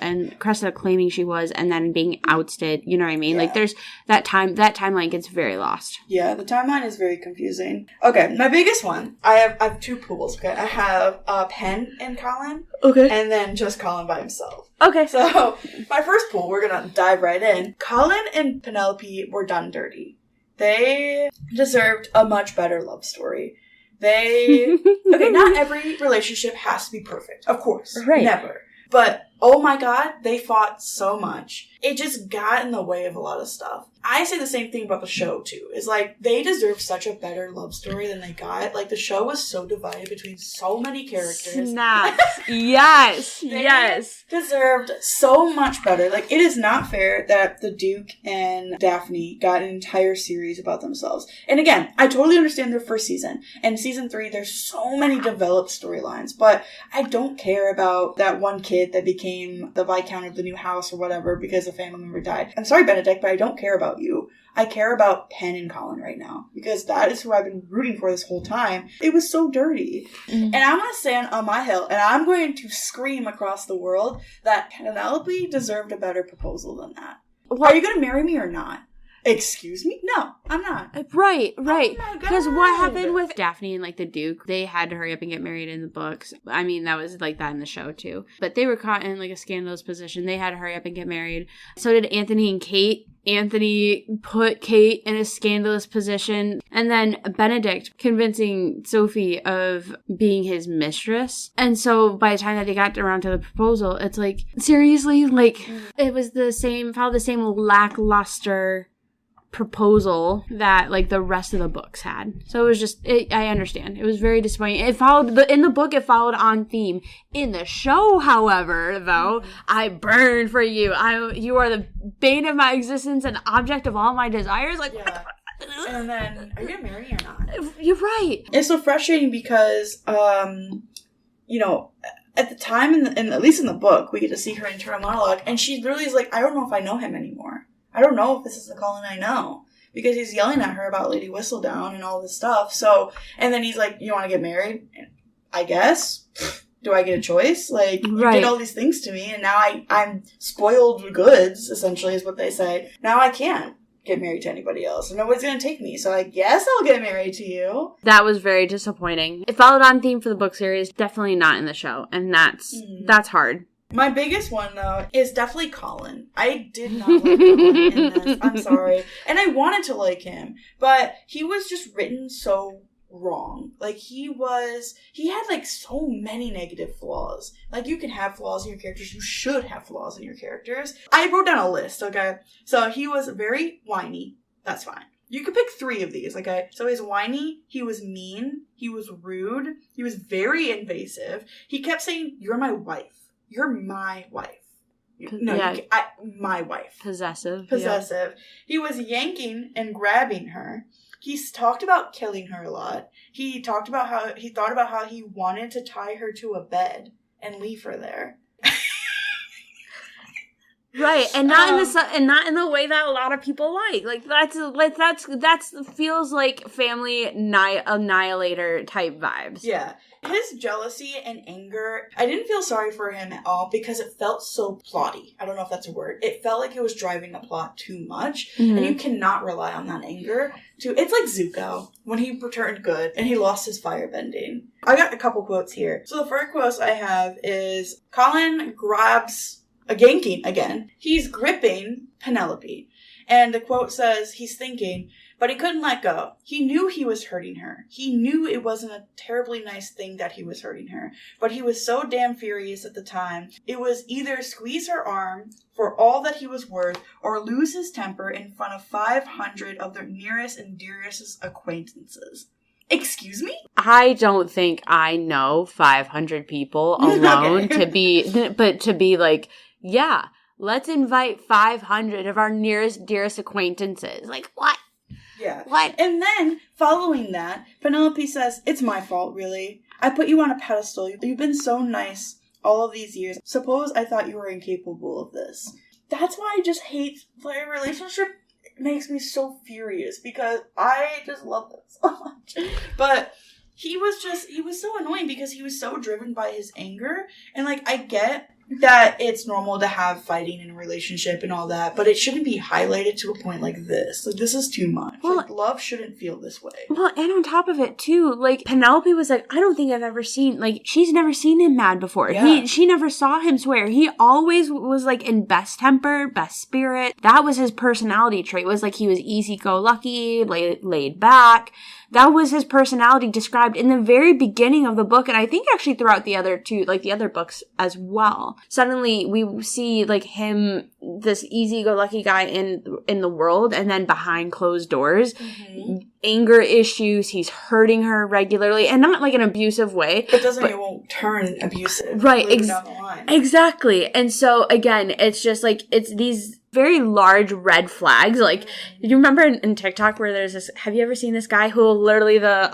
Speaker 2: claiming she was, and then being ousted. You know what I mean? Yeah. Like, there's that timeline gets very lost.
Speaker 1: Yeah, the timeline is very confusing. Okay, my biggest one. I have two pools. Okay, I have Penn and Colin. Okay, and then just Colin by himself.
Speaker 2: Okay.
Speaker 1: So my first pool, we're gonna dive right in. Colin and Penelope were done dirty. They deserved a much better love story. Okay, not every relationship has to be perfect. Of course. Right. Never. But, oh my God, they fought so much. It just got in the way of a lot of stuff. I say the same thing about the show, too. It's like, they deserve such a better love story than they got. Like, the show was so divided between so many characters.
Speaker 2: Snaps. Yes.
Speaker 1: They deserved so much better. Like, it is not fair that the Duke and Daphne got an entire series about themselves. And again, I totally understand their first season. And season 3, there's so many developed storylines. But I don't care about that one kid that became the Viscount of the new house or whatever because a family member died. I'm sorry, Benedict, but I don't care about you. I care about Penn and Colin right now because that is who I've been rooting for this whole time. It was so dirty. And I'm going to stand on my hill and I'm going to scream across the world that Penelope deserved a better proposal than that. Are you going to marry me or not? Excuse me? No, I'm not.
Speaker 2: Right. Because what happened with Daphne and, like, the Duke, they had to hurry up and get married in the books. I mean, that was like that in the show, too. But they were caught in, like, a scandalous position. They had to hurry up and get married. So did Anthony and Kate. Anthony put Kate in a scandalous position. And then Benedict convincing Sophie of being his mistress. And so by the time that they got around to the proposal, it's like, seriously? Like, it was followed the same lackluster proposal that, like, the rest of the books had. So it was just, I understand. It was very disappointing. In the book, it followed on theme. In the show, however, though, I burn for you. You are the bane of my existence and object of all my desires. Like,
Speaker 1: yeah. And then, are you gonna marry or not?
Speaker 2: You're right.
Speaker 1: It's so frustrating because, you know, at the time, and at least in the book, we get to see her internal monologue, and she literally is like, I don't know if I know him anymore. I don't know if this is the Colin I know. Because he's yelling at her about Lady Whistledown and all this stuff. So, and then he's like, you want to get married? I guess. Do I get a choice? Like, you did all these things to me, and now I'm spoiled goods, essentially, is what they say. Now I can't get married to anybody else, and nobody's going to take me, so I guess I'll get married to you.
Speaker 2: That was very disappointing. It followed on theme for the book series, definitely not in the show, and that's hard.
Speaker 1: My biggest one, though, is definitely Colin. I did not like Colin in this. I'm sorry. And I wanted to like him, but he was just written so wrong. Like, he had, like, so many negative flaws. Like, you can have flaws in your characters. You should have flaws in your characters. I wrote down a list, okay? So, he was very whiny. That's fine. You could pick 3 of these, okay? So, he's whiny, he was mean, he was rude, he was very invasive. He kept saying, "You're my wife. You're my wife." No, yeah. My wife.
Speaker 2: Possessive.
Speaker 1: Yeah. He was yanking and grabbing her. He talked about killing her a lot. He talked about how he thought about how he wanted to tie her to a bed and leave her there.
Speaker 2: Right, and not in the way that a lot of people like. Like, that's feels like family annihilator type vibes.
Speaker 1: Yeah. His jealousy and anger, I didn't feel sorry for him at all because it felt so plotty. I don't know if that's a word. It felt like it was driving the plot too much, and you cannot rely on that anger. It's like Zuko, when he returned good and he lost his firebending. I got a couple quotes here. So the first quote I have is, Colin grabs yanking again. He's gripping Penelope. And the quote says, he's thinking, But he couldn't let go. He knew he was hurting her. He knew it wasn't a terribly nice thing that he was hurting her. But he was so damn furious at the time. It was either squeeze her arm for all that he was worth or lose his temper in front of 500 of their nearest and dearest acquaintances. Excuse me?
Speaker 2: I don't think I know 500 people alone to be like, yeah, let's invite 500 of our nearest, dearest acquaintances. Like, what?
Speaker 1: Yeah.
Speaker 2: What?
Speaker 1: And then, following that, Penelope says, it's my fault, really. I put you on a pedestal. You've been so nice all of these years. Suppose I thought you were incapable of this. That's why I just hate their relationship. It makes me so furious because I just love them so much. But he was so annoying because he was so driven by his anger. And, like, I get that it's normal to have fighting in a relationship and all that, but it shouldn't be highlighted to a point like this. Like, this is too much. Well, like, love shouldn't feel this way.
Speaker 2: Well, and on top of it, too, like, Penelope was like, I don't think I've ever seen, like, she's never seen him mad before.
Speaker 1: Yeah.
Speaker 2: She never saw him swear. He always was, like, in best temper, best spirit. That was his personality trait, was, like, he was easy-go-lucky, laid back. That was his personality described in the very beginning of the book, and I think actually throughout the other two, like the other books as well. Suddenly, we see like him, this easy-go-lucky guy in the world, and then behind closed doors, anger issues. He's hurting her regularly, and not like an abusive way.
Speaker 1: It doesn't mean it won't turn abusive.
Speaker 2: Right,
Speaker 1: down the line.
Speaker 2: Exactly. And so again, it's just like it's these very large red flags. Like, you remember in TikTok where there's this, have you ever seen this guy who will literally the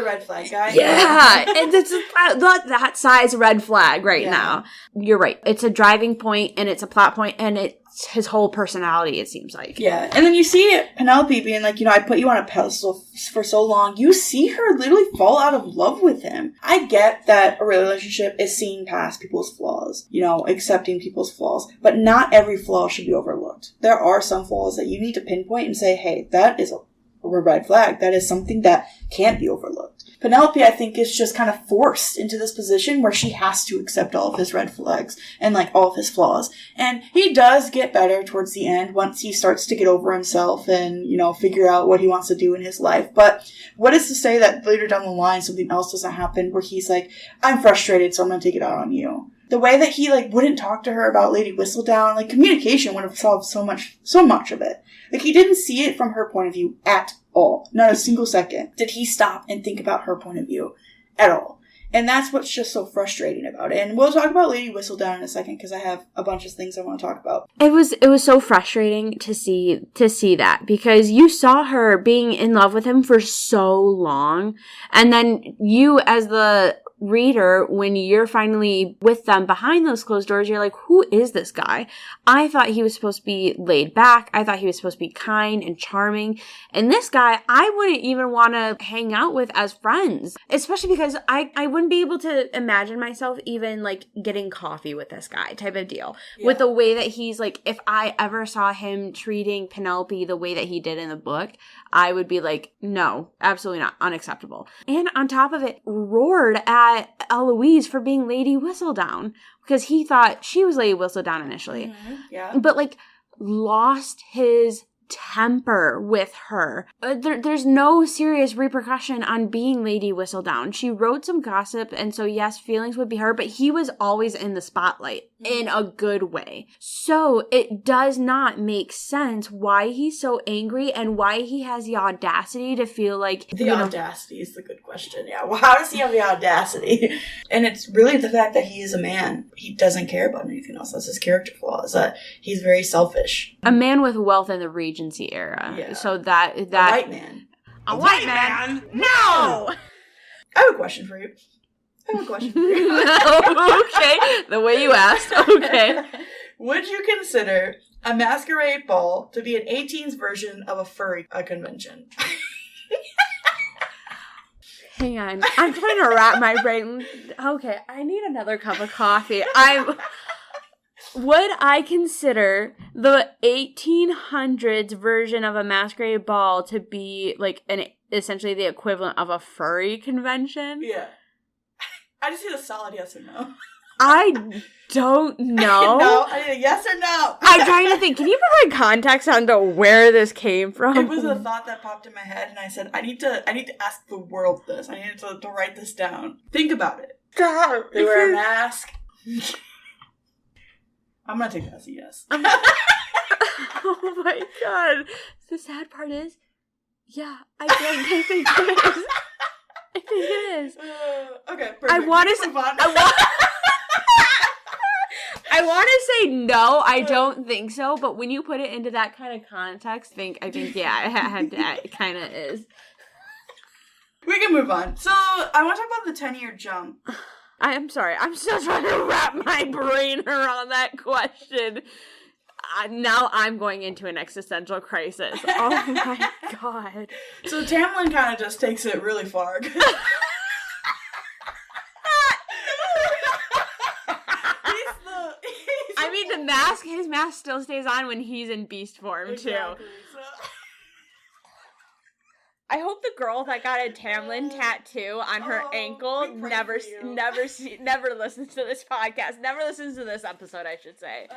Speaker 1: red flag guy?
Speaker 2: Yeah. And it's that size red flag right now. You're right. It's a driving point and it's a plot point and it's his whole personality, it seems like.
Speaker 1: Yeah. And then you see Penelope being like, I put you on a pedestal for so long. You see her literally fall out of love with him. I get that a relationship is seeing past people's flaws, accepting people's flaws, but not every flaw should be overlooked. There are some flaws that you need to pinpoint and say, hey, that is a red flag. That is something that can't be overlooked. Penelope, I think, is just kind of forced into this position where she has to accept all of his red flags and, like, all of his flaws. And he does get better towards the end once he starts to get over himself and, figure out what he wants to do in his life. But what is to say that later down the line something else doesn't happen where he's like, I'm frustrated, so I'm going to take it out on you. The way that he, like, wouldn't talk to her about Lady Whistledown, like, communication would have solved so much of it. Like, he didn't see it from her point of view at all. Not a single second did he stop and think about her point of view at all. And that's what's just so frustrating about it. And we'll talk about Lady Whistledown in a second because I have a bunch of things I want to talk about.
Speaker 2: It was so frustrating to see that because you saw her being in love with him for so long, and then you as the reader, when you're finally with them behind those closed doors, you're like, who is this guy? I thought he was supposed to be laid back. I thought he was supposed to be kind and charming. And this guy, I wouldn't even want to hang out with as friends, especially because I wouldn't be able to imagine myself even like getting coffee with this guy type of deal. Yeah. With the way that he's like, if I ever saw him treating Penelope the way that he did in the book, I would be like, no, absolutely not, unacceptable. And on top of it, roared at Eloise for being Lady Whistledown because he thought she was Lady Whistledown initially.
Speaker 1: Mm-hmm. Yeah.
Speaker 2: But like lost his temper with her. There's no serious repercussion on being Lady Whistledown. She wrote some gossip, and so yes, feelings would be hurt, but he was always in the spotlight in a good way. So it does not make sense why he's so angry and why he has the audacity to feel like...
Speaker 1: The audacity is the good question, yeah. Well, how does he have the audacity? And it's really the fact that he is a man. He doesn't care about anything else. That's his character flaw, is that he's very selfish.
Speaker 2: A man with wealth in the Regency era. Yeah. So that...
Speaker 1: A white man.
Speaker 2: A white man? No!
Speaker 1: I have a question for you.
Speaker 2: Okay, the way you asked. Okay.
Speaker 1: Would you consider a masquerade ball to be an 18's version of a furry convention?
Speaker 2: Hang on. I'm trying to wrap my brain. Okay, I need another cup of coffee. Would I consider the 1800s version of a masquerade ball to be like essentially the equivalent of a furry convention?
Speaker 1: Yeah. I just need a solid yes or no.
Speaker 2: I don't know.
Speaker 1: No, I need a yes or no.
Speaker 2: I'm trying to think. Can you provide context on to where this came from?
Speaker 1: It was a thought that popped in my head, and I said, I need to ask the world this. I needed to write this down. Think about it.
Speaker 2: God,
Speaker 1: they wear a mask. I'm gonna take that as a yes.
Speaker 2: Oh my god. The sad part is, yeah, I think it is. I think it is.
Speaker 1: Okay, perfect.
Speaker 2: I want to say... I want to say no, I don't think so, but when you put it into that kind of context, I think yeah, it kind of is.
Speaker 1: We can move on. So, I want to talk about the 10-year jump.
Speaker 2: I'm sorry, I'm still trying to wrap my brain around that question. Now I'm going into an existential crisis. Oh my god.
Speaker 1: So Tamlin kind of just takes it really far.
Speaker 2: His mask still stays on when he's in beast form,
Speaker 1: exactly.
Speaker 2: too. I hope the girl that got a Tamlin tattoo on her ankle never listens to this podcast. Never listens to this episode, I should say.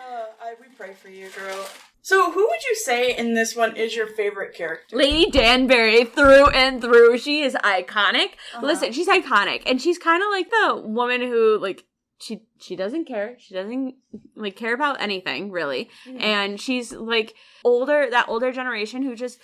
Speaker 1: We pray for you, girl. So, who would you say in this one is your favorite character?
Speaker 2: Lady Danbury, through and through. She is iconic. Listen, she's iconic. And she's kind of like the woman who, like, she doesn't care. She doesn't, like, care about anything, really. Mm-hmm. And she's, like, that older generation who just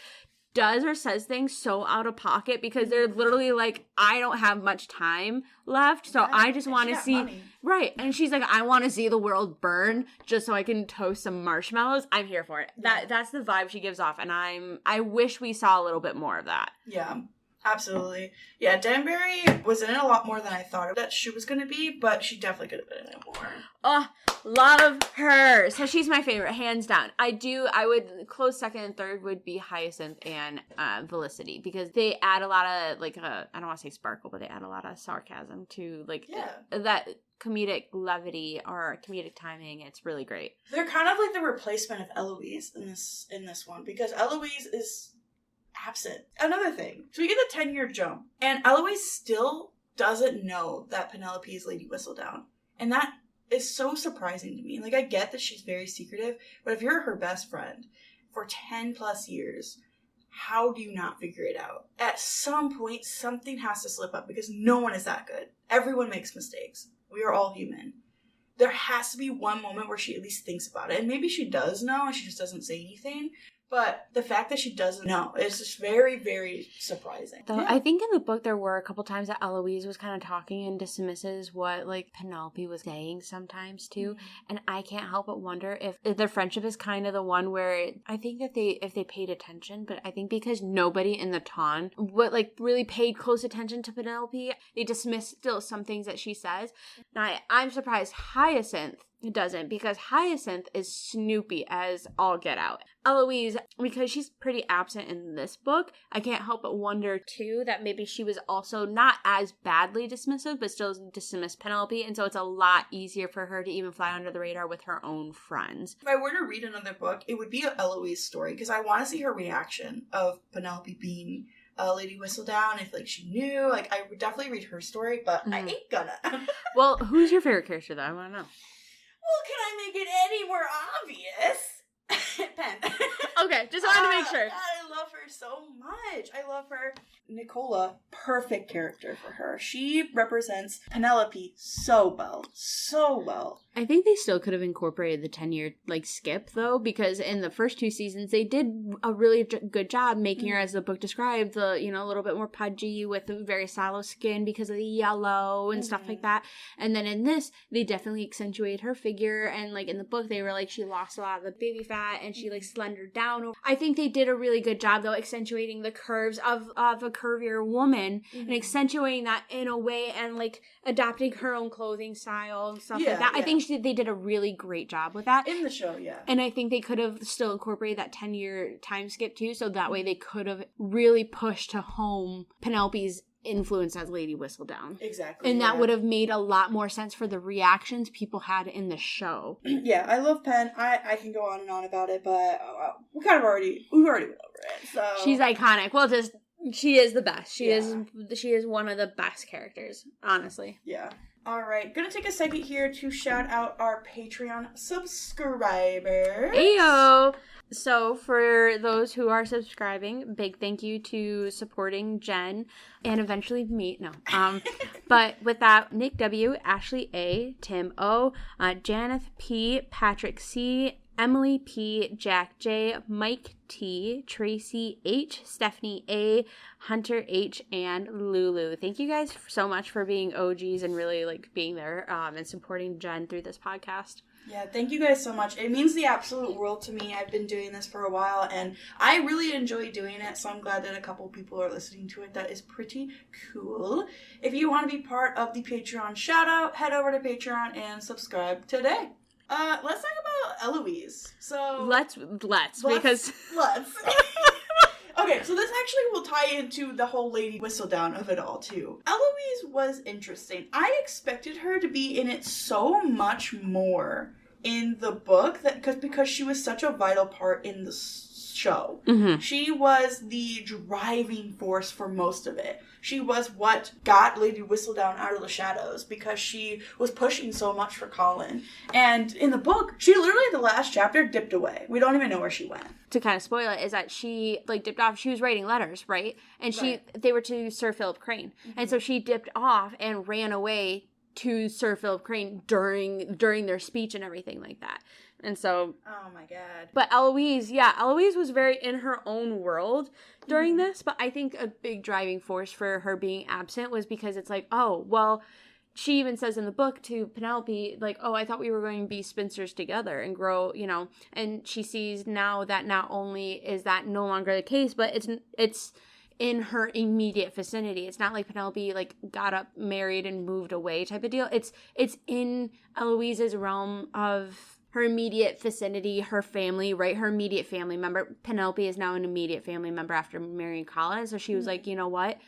Speaker 2: does or says things so out of pocket because they're literally like, I don't have much time left, so I just want to see money. Right. And she's like, I want to see the world burn just so I can toast some marshmallows. I'm here for it. Yeah. That's the vibe she gives off, and I wish we saw a little bit more of that.
Speaker 1: Yeah. Absolutely. Yeah, Danbury was in it a lot more than I thought that she was going to be, but she definitely could have been in it more.
Speaker 2: Oh, love her. So she's my favorite, hands down. I would, close second and third would be Hyacinth and Felicity, because they add a lot of, like, I don't want to say sparkle, but they add a lot of sarcasm to, like, that comedic levity or comedic timing. It's really great.
Speaker 1: They're kind of like the replacement of Eloise in this one, because Eloise is absent. Another thing. So we get the 10-year jump, and Eloise still doesn't know that Penelope is Lady Whistledown. And that is so surprising to me. Like, I get that she's very secretive, but if you're her best friend for 10 plus years, how do you not figure it out? At some point, something has to slip up, because no one is that good. Everyone makes mistakes. We are all human. There has to be one moment where she at least thinks about it. And maybe she does know and she just doesn't say anything. But the fact that she doesn't know is just very, very surprising.
Speaker 2: Though I think in the book there were a couple times that Eloise was kind of talking and dismisses what, like, Penelope was saying sometimes too. Mm-hmm. And I can't help but wonder if their friendship is kind of the one where I think that if they paid attention, but I think because nobody in the town really paid close attention to Penelope, they dismissed still some things that she says. Now I'm surprised Hyacinth doesn't, because Hyacinth is snoopy as all get out. Eloise, because she's pretty absent in this book, I can't help but wonder too that maybe she was also not as badly dismissive, but still dismissed Penelope, and so it's a lot easier for her to even fly under the radar with her own friends.
Speaker 1: If I were to read another book, it would be an Eloise story, because I want to see her reaction of Penelope being Lady Whistledown, if, like, she knew. Like, I would definitely read her story, but I ain't gonna.
Speaker 2: Well, who's your favorite character, though? I want to know.
Speaker 1: Well, can I make it any more obvious? Pen.
Speaker 2: Okay, just wanted to make sure.
Speaker 1: God, I love her so much. I love her. Nicola, perfect character for her. She represents Penelope so well. So well.
Speaker 2: I think they still could have incorporated the 10-year, like, skip, though, because in the first 2 seasons, they did a really good job making her, as the book described, a little bit more pudgy with a very sallow skin because of the yellow and stuff like that. And then in this, they definitely accentuate her figure, and, like, in the book, they were like, she lost a lot of the baby fat, and she, like, slendered down. I think they did a really good job, though, accentuating the curves of a curvier woman, and accentuating that in a way, and, like, adopting her own clothing style and stuff like that. Yeah. I think they did a really great job with that.
Speaker 1: In the show, yeah.
Speaker 2: And I think they could have still incorporated that 10-year time skip, too, so that way they could have really pushed to home Penelope's influence as Lady Whistledown.
Speaker 1: Exactly.
Speaker 2: And that would have made a lot more sense for the reactions people had in the show.
Speaker 1: Yeah, I love Pen. I can go on and on about it, but we already went over it. So
Speaker 2: she's iconic. Well, she is the best. She is one of the best characters, honestly.
Speaker 1: Yeah. All right, gonna take a second here to shout out our Patreon subscribers.
Speaker 2: Ayo! So for those who are subscribing, big thank you to supporting Jen and eventually me. No. But with that, Nick W, Ashley A, Tim O, Janeth P, Patrick C, Emily P, Jack J, Mike T, Tracy H, Stephanie A, Hunter H, and Lulu. Thank you guys so much for being OGs and really like being there and supporting Jen through this podcast.
Speaker 1: Yeah, thank you guys so much. It means the absolute world to me. I've been doing this for a while, and I really enjoy doing it, so I'm glad that a couple people are listening to it. That is pretty cool. If you want to be part of the Patreon shout-out, head over to Patreon and subscribe today. Let's talk about Eloise. So
Speaker 2: Let's.
Speaker 1: Okay, so this actually will tie into the whole Lady Whistledown of it all, too. Eloise was interesting. I expected her to be in it so much more in the book because she was such a vital part in the show. Mm-hmm. She was the driving force for most of it. She was what got Lady Whistledown out of the shadows because she was pushing so much for Colin. And in the book, she literally, the last chapter, dipped away. We don't even know where she went.
Speaker 2: To kind of spoil it, is that she dipped off. She was writing letters, right? And they were to Sir Philip Crane. Mm-hmm. And so she dipped off and ran away to Sir Philip Crane during their speech and everything like that. And so...
Speaker 1: Oh, my God.
Speaker 2: But Eloise was very in her own world during this. But I think a big driving force for her being absent was because it's like, oh, well... She even says in the book to Penelope, like, oh, I thought we were going to be spinsters together and grow, and she sees now that not only is that no longer the case, but it's in her immediate vicinity. It's not like Penelope, like, got up, married, and moved away type of deal. It's in Eloise's realm of her immediate vicinity, her family, right? Her immediate family member. Penelope is now an immediate family member after marrying Colin, so she was like, you know what?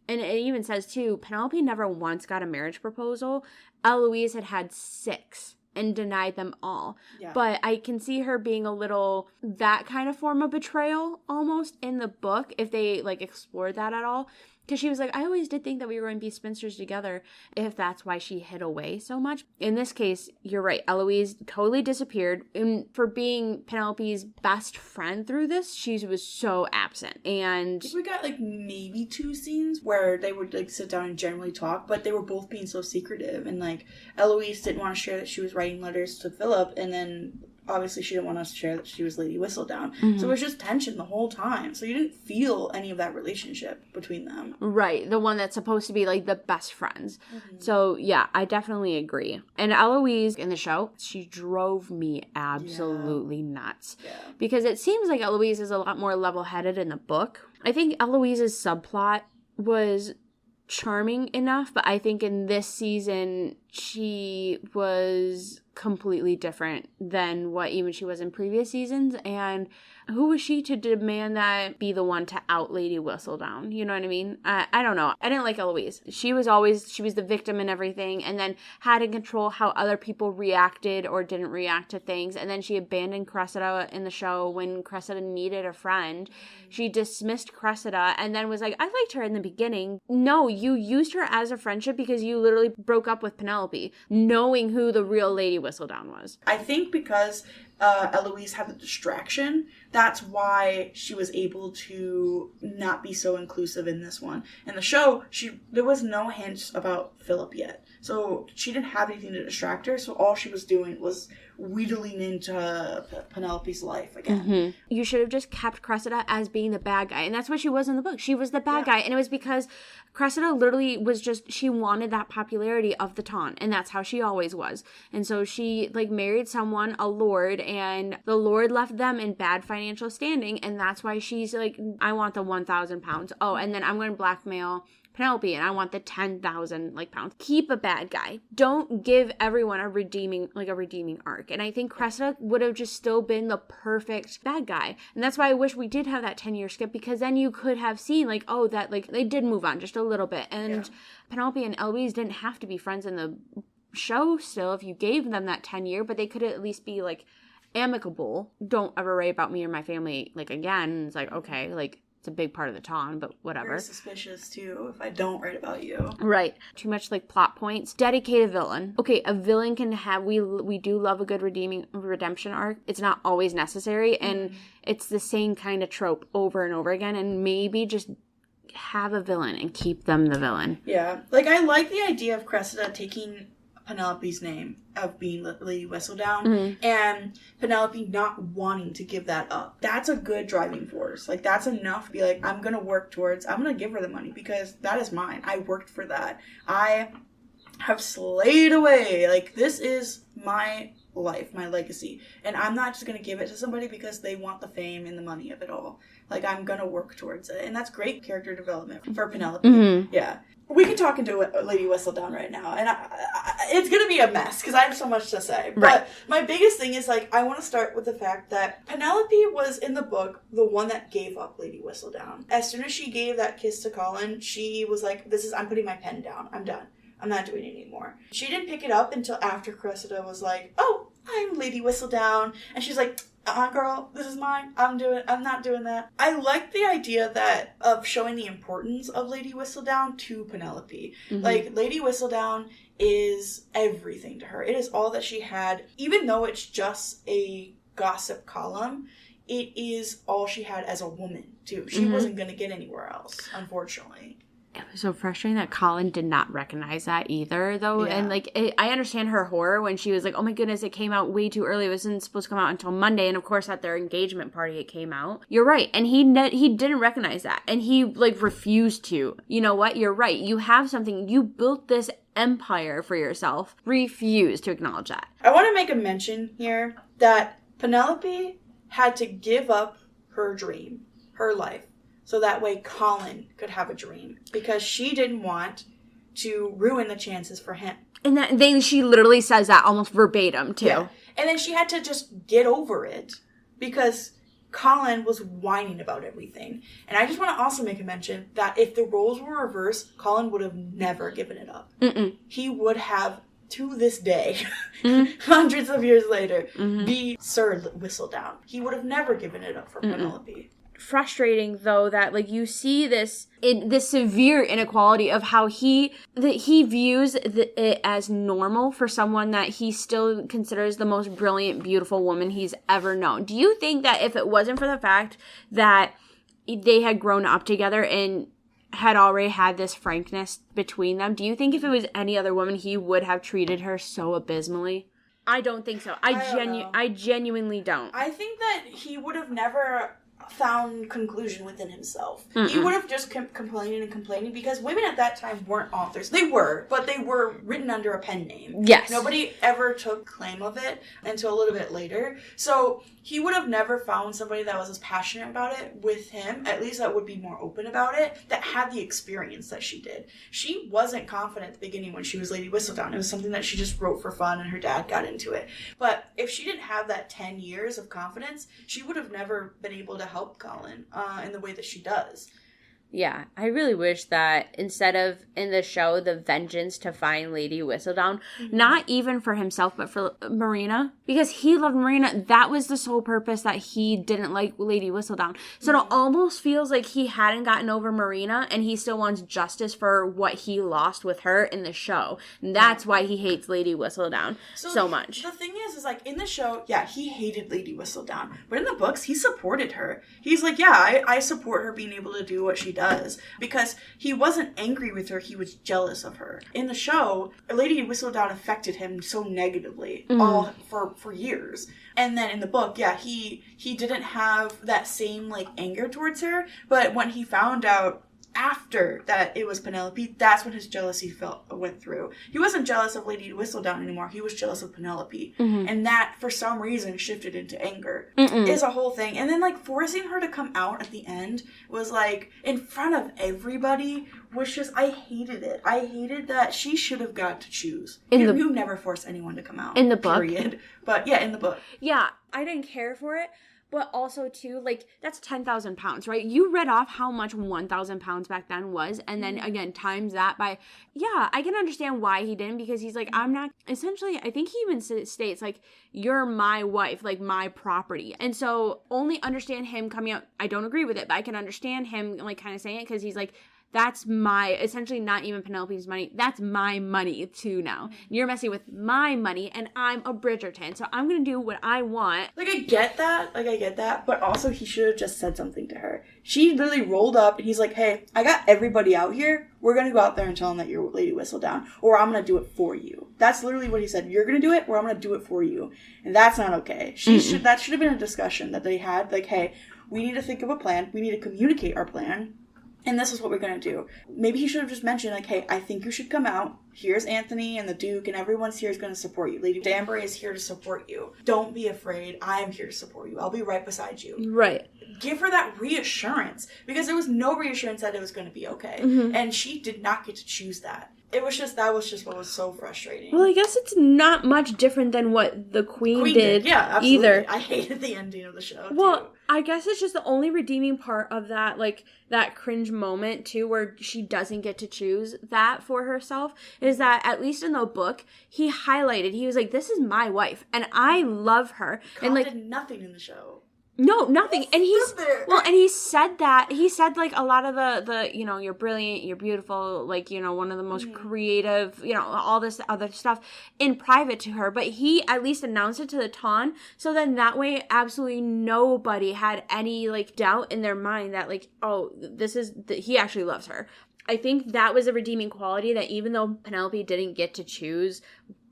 Speaker 2: And it even says, too, Penelope never once got a marriage proposal. Eloise had 6 and denied them all. Yeah. But I can see her being a little, that kind of form of betrayal almost in the book, if they, like, explored that at all. Because she was like, I always did think that we were going to be spinsters together, if that's why she hid away so much. In this case, you're right. Eloise totally disappeared. And for being Penelope's best friend through this, she was so absent. And
Speaker 1: we got, like, maybe 2 scenes where they would, like, sit down and generally talk, but they were both being so secretive. And, like, Eloise didn't want to share that she was writing letters to Philip, and then... Obviously, she didn't want us to share that she was Lady Whistledown. Mm-hmm. So it was just tension the whole time. So you didn't feel any of that relationship between them.
Speaker 2: Right. The one that's supposed to be, like, the best friends. Mm-hmm. So, yeah, I definitely agree. And Eloise, in the show, she drove me absolutely nuts. Yeah. Because it seems like Eloise is a lot more level-headed in the book. I think Eloise's subplot was charming enough, but I think in this season, she was completely different than what even she was in previous seasons. And who was she to demand that be the one to out Lady Whistledown? You know what I mean? I don't know. I didn't like Eloise. She was the victim in everything, and then had to control how other people reacted or didn't react to things. And then she abandoned Cressida in the show when Cressida needed a friend. She dismissed Cressida and then was like, I liked her in the beginning. No, you used her as a friendship because you literally broke up with Penelope, knowing who the real Lady Whistledown was.
Speaker 1: I think because Eloise had the distraction, that's why she was able to not be so inclusive in this one. In the show, there was no hints about Philip yet. So she didn't have anything to distract her, so all she was doing was wheedling into Penelope's life again.
Speaker 2: Mm-hmm. You should have just kept Cressida as being the bad guy, and that's what she was in the book. She was the bad guy, and it was because Cressida literally was just, she wanted that popularity of the taunt, and that's how she always was. And so she, like, married someone, a lord, and the lord left them in bad financial standing, and that's why she's like, I want the 1,000 pounds. Oh, and then I'm going to blackmail Penelope, and I want the 10,000 pounds. Keep a bad guy. Don't give everyone a redeeming arc. And I think Cressida would have just still been the perfect bad guy. And that's why I wish we did have that 10-year skip, because then you could have seen they did move on just a little bit. And Penelope and Eloise didn't have to be friends in the show still if you gave them that 10-year, but they could at least be amicable. Don't ever write about me or my family again. It's okay, it's a big part of the con, but whatever.
Speaker 1: Very suspicious, too, if I don't write about you.
Speaker 2: Right. Too much, like, plot points. Dedicate a villain. Okay, a villain can have... We do love a good redemption arc. It's not always necessary, and it's the same kind of trope over and over again, and maybe just have a villain and keep them the villain.
Speaker 1: Yeah. Like, I like the idea of Cressida taking Penelope's name of being Lady Whistledown and Penelope not wanting to give that up. That's a good driving force. Like, that's enough to be like, I'm going to give her the money because that is mine. I worked for that. I have slaved away. Like, this is my life, my legacy. And I'm not just going to give it to somebody because they want the fame and the money of it all. Like, I'm going to work towards it. And that's great character development for Penelope. Yeah. We can talk into Lady Whistledown right now, and it's going to be a mess, because I have so much to say. Right. But my biggest thing is, like, I want to start with the fact that Penelope was, in the book, the one that gave up Lady Whistledown. As soon as she gave that kiss to Colin, she was like, I'm putting my pen down. I'm done. I'm not doing it anymore. She didn't pick it up until after Cressida was like, oh, I'm Lady Whistledown. And she's like, girl, this is mine. I'm not doing that. I like the idea of showing the importance of Lady Whistledown to Penelope. Like, Lady Whistledown is everything to her. It is all that she had. Even though it's just a gossip column, it is all she had as a woman, too. She wasn't going to get anywhere else, unfortunately.
Speaker 2: It was so frustrating that Colin did not recognize that either, though. Yeah. And, like, I understand her horror when she was like, oh, my goodness, it came out way too early. It wasn't supposed to come out until Monday. And, of course, at their engagement party, it came out. You're right. And he didn't recognize that. And he, like, refused to. You know what? You're right. You have something. You built this empire for yourself. Refuse to acknowledge that.
Speaker 1: I want to make a mention here that Penelope had to give up her dream, her life, so that way Colin could have a dream. Because she didn't want to ruin the chances for him.
Speaker 2: And she literally says that almost verbatim, too. Yeah.
Speaker 1: And then she had to just get over it. Because Colin was whining about everything. And I just want to also make a mention that if the roles were reversed, Colin would have never given it up. He would have, to this day, hundreds of years later, be Sir Whistledown. He would have never given it up for Penelope.
Speaker 2: Frustrating, though, that, like, you see this severe inequality of how he views it as normal for someone that he still considers the most brilliant, beautiful woman he's ever known. Do you think that if it wasn't for the fact that they had grown up together and had already had this frankness between them, do you think if it was any other woman, he would have treated her so abysmally? I don't think so. I genuinely don't.
Speaker 1: I think that he would have never found conclusion within himself. He would have just complaining because women at that time weren't authors. They were, but they were written under a pen name.
Speaker 2: Yes.
Speaker 1: Nobody ever took claim of it until a little bit later. So he would have never found somebody that was as passionate about it with him, at least that would be more open about it, that had the experience that she did. She wasn't confident at the beginning when she was Lady Whistledown. It was something that she just wrote for fun and her dad got into it. But if she didn't have that 10 years of confidence, she would have never been able to help Colin in the way that she does.
Speaker 2: Yeah, I really wish that instead of in the show the vengeance to find Lady Whistledown, not even for himself but for Marina, because he loved Marina, that was the sole purpose that he didn't like Lady Whistledown. So it almost feels like he hadn't gotten over Marina and he still wants justice for what he lost with her in the show. And that's why he hates Lady Whistledown so much.
Speaker 1: The thing is like in the show, yeah, he hated Lady Whistledown, but in the books he supported her. He's like, yeah, I support her being able to do what she does, because he wasn't angry with her, he was jealous of her. In the show, Lady Whistledown affected him so negatively all for years. And then in the book, yeah, he didn't have that same like anger towards her, but when he found out after that it was Penelope, that's when his jealousy went through. He wasn't jealous of Lady Whistledown anymore. He was jealous of Penelope. And that, for some reason, shifted into anger. Is a whole thing. And then, like, forcing her to come out at the end was, like, in front of everybody was just, I hated it. I hated that she should have got to choose. You never force anyone to come out.
Speaker 2: In the book?
Speaker 1: Period. But, yeah, in the book.
Speaker 2: Yeah, I didn't care for it. but also too, like, that's 10,000 pounds, right? You read off how much 1,000 pounds back then was, and then again times that by, yeah, I can understand why he didn't, because he's like, I'm not, essentially, I think he even states like, you're my wife, like my property. And so only understand him coming out, I don't agree with it, but I can understand him like kind of saying it, because he's like, that's my, essentially not even Penelope's money, that's my money too now. You're messing with my money, and I'm a Bridgerton, so I'm gonna do what I want.
Speaker 1: Like, I get that, but also he should have just said something to her. She literally rolled up, and he's like, hey, I got everybody out here, we're gonna go out there and tell them that you're Lady Whistledown, or I'm gonna do it for you. That's literally what he said. You're gonna do it, or I'm gonna do it for you. And that's not okay. That should have been a discussion that they had, like, hey, we need to think of a plan, we need to communicate our plan, and this is what we're going to do. Maybe he should have just mentioned, like, hey, I think you should come out. Here's Anthony and the Duke, and everyone's here is going to support you. Lady Danbury is here to support you. Don't be afraid. I am here to support you. I'll be right beside you.
Speaker 2: Right.
Speaker 1: Give her that reassurance, because there was no reassurance that it was going to be okay. And she did not get to choose that. That was just what was so frustrating.
Speaker 2: Well, I guess it's not much different than what the Queen did.
Speaker 1: Yeah, absolutely.
Speaker 2: Either.
Speaker 1: I hated the ending of the show,
Speaker 2: well,
Speaker 1: too.
Speaker 2: I guess it's just the only redeeming part of that, like, that cringe moment, too, where she doesn't get to choose that for herself, is that, at least in the book, he highlighted, he was like, this is my wife, and I love her.
Speaker 1: Colin
Speaker 2: and, like,
Speaker 1: did nothing in the show.
Speaker 2: No, nothing. And he said that, he said, like, a lot of the, you know, you're brilliant, you're beautiful, like, you know, one of the most creative, you know, all this other stuff in private to her, but he at least announced it to the Ton, so then that way absolutely nobody had any, like, doubt in their mind that, like, oh, he actually loves her. I think that was a redeeming quality, that even though Penelope didn't get to choose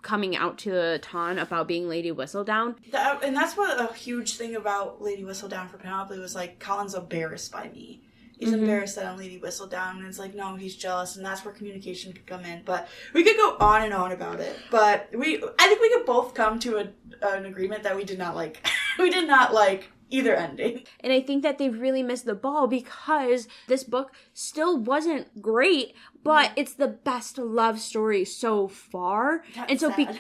Speaker 2: coming out to the Ton about being Lady Whistledown.
Speaker 1: And that's what a huge thing about Lady Whistledown for Penelope was, like, Colin's embarrassed by me. He's embarrassed that I'm Lady Whistledown, and it's like, no, he's jealous, and that's where communication could come in. But we could go on and on about it. But I think we could both come to an agreement that we did not like. We did not like either ending.
Speaker 2: And I think that they really missed the ball, because this book still wasn't great, but it's the best love story so far.
Speaker 1: That's
Speaker 2: and so
Speaker 1: sad.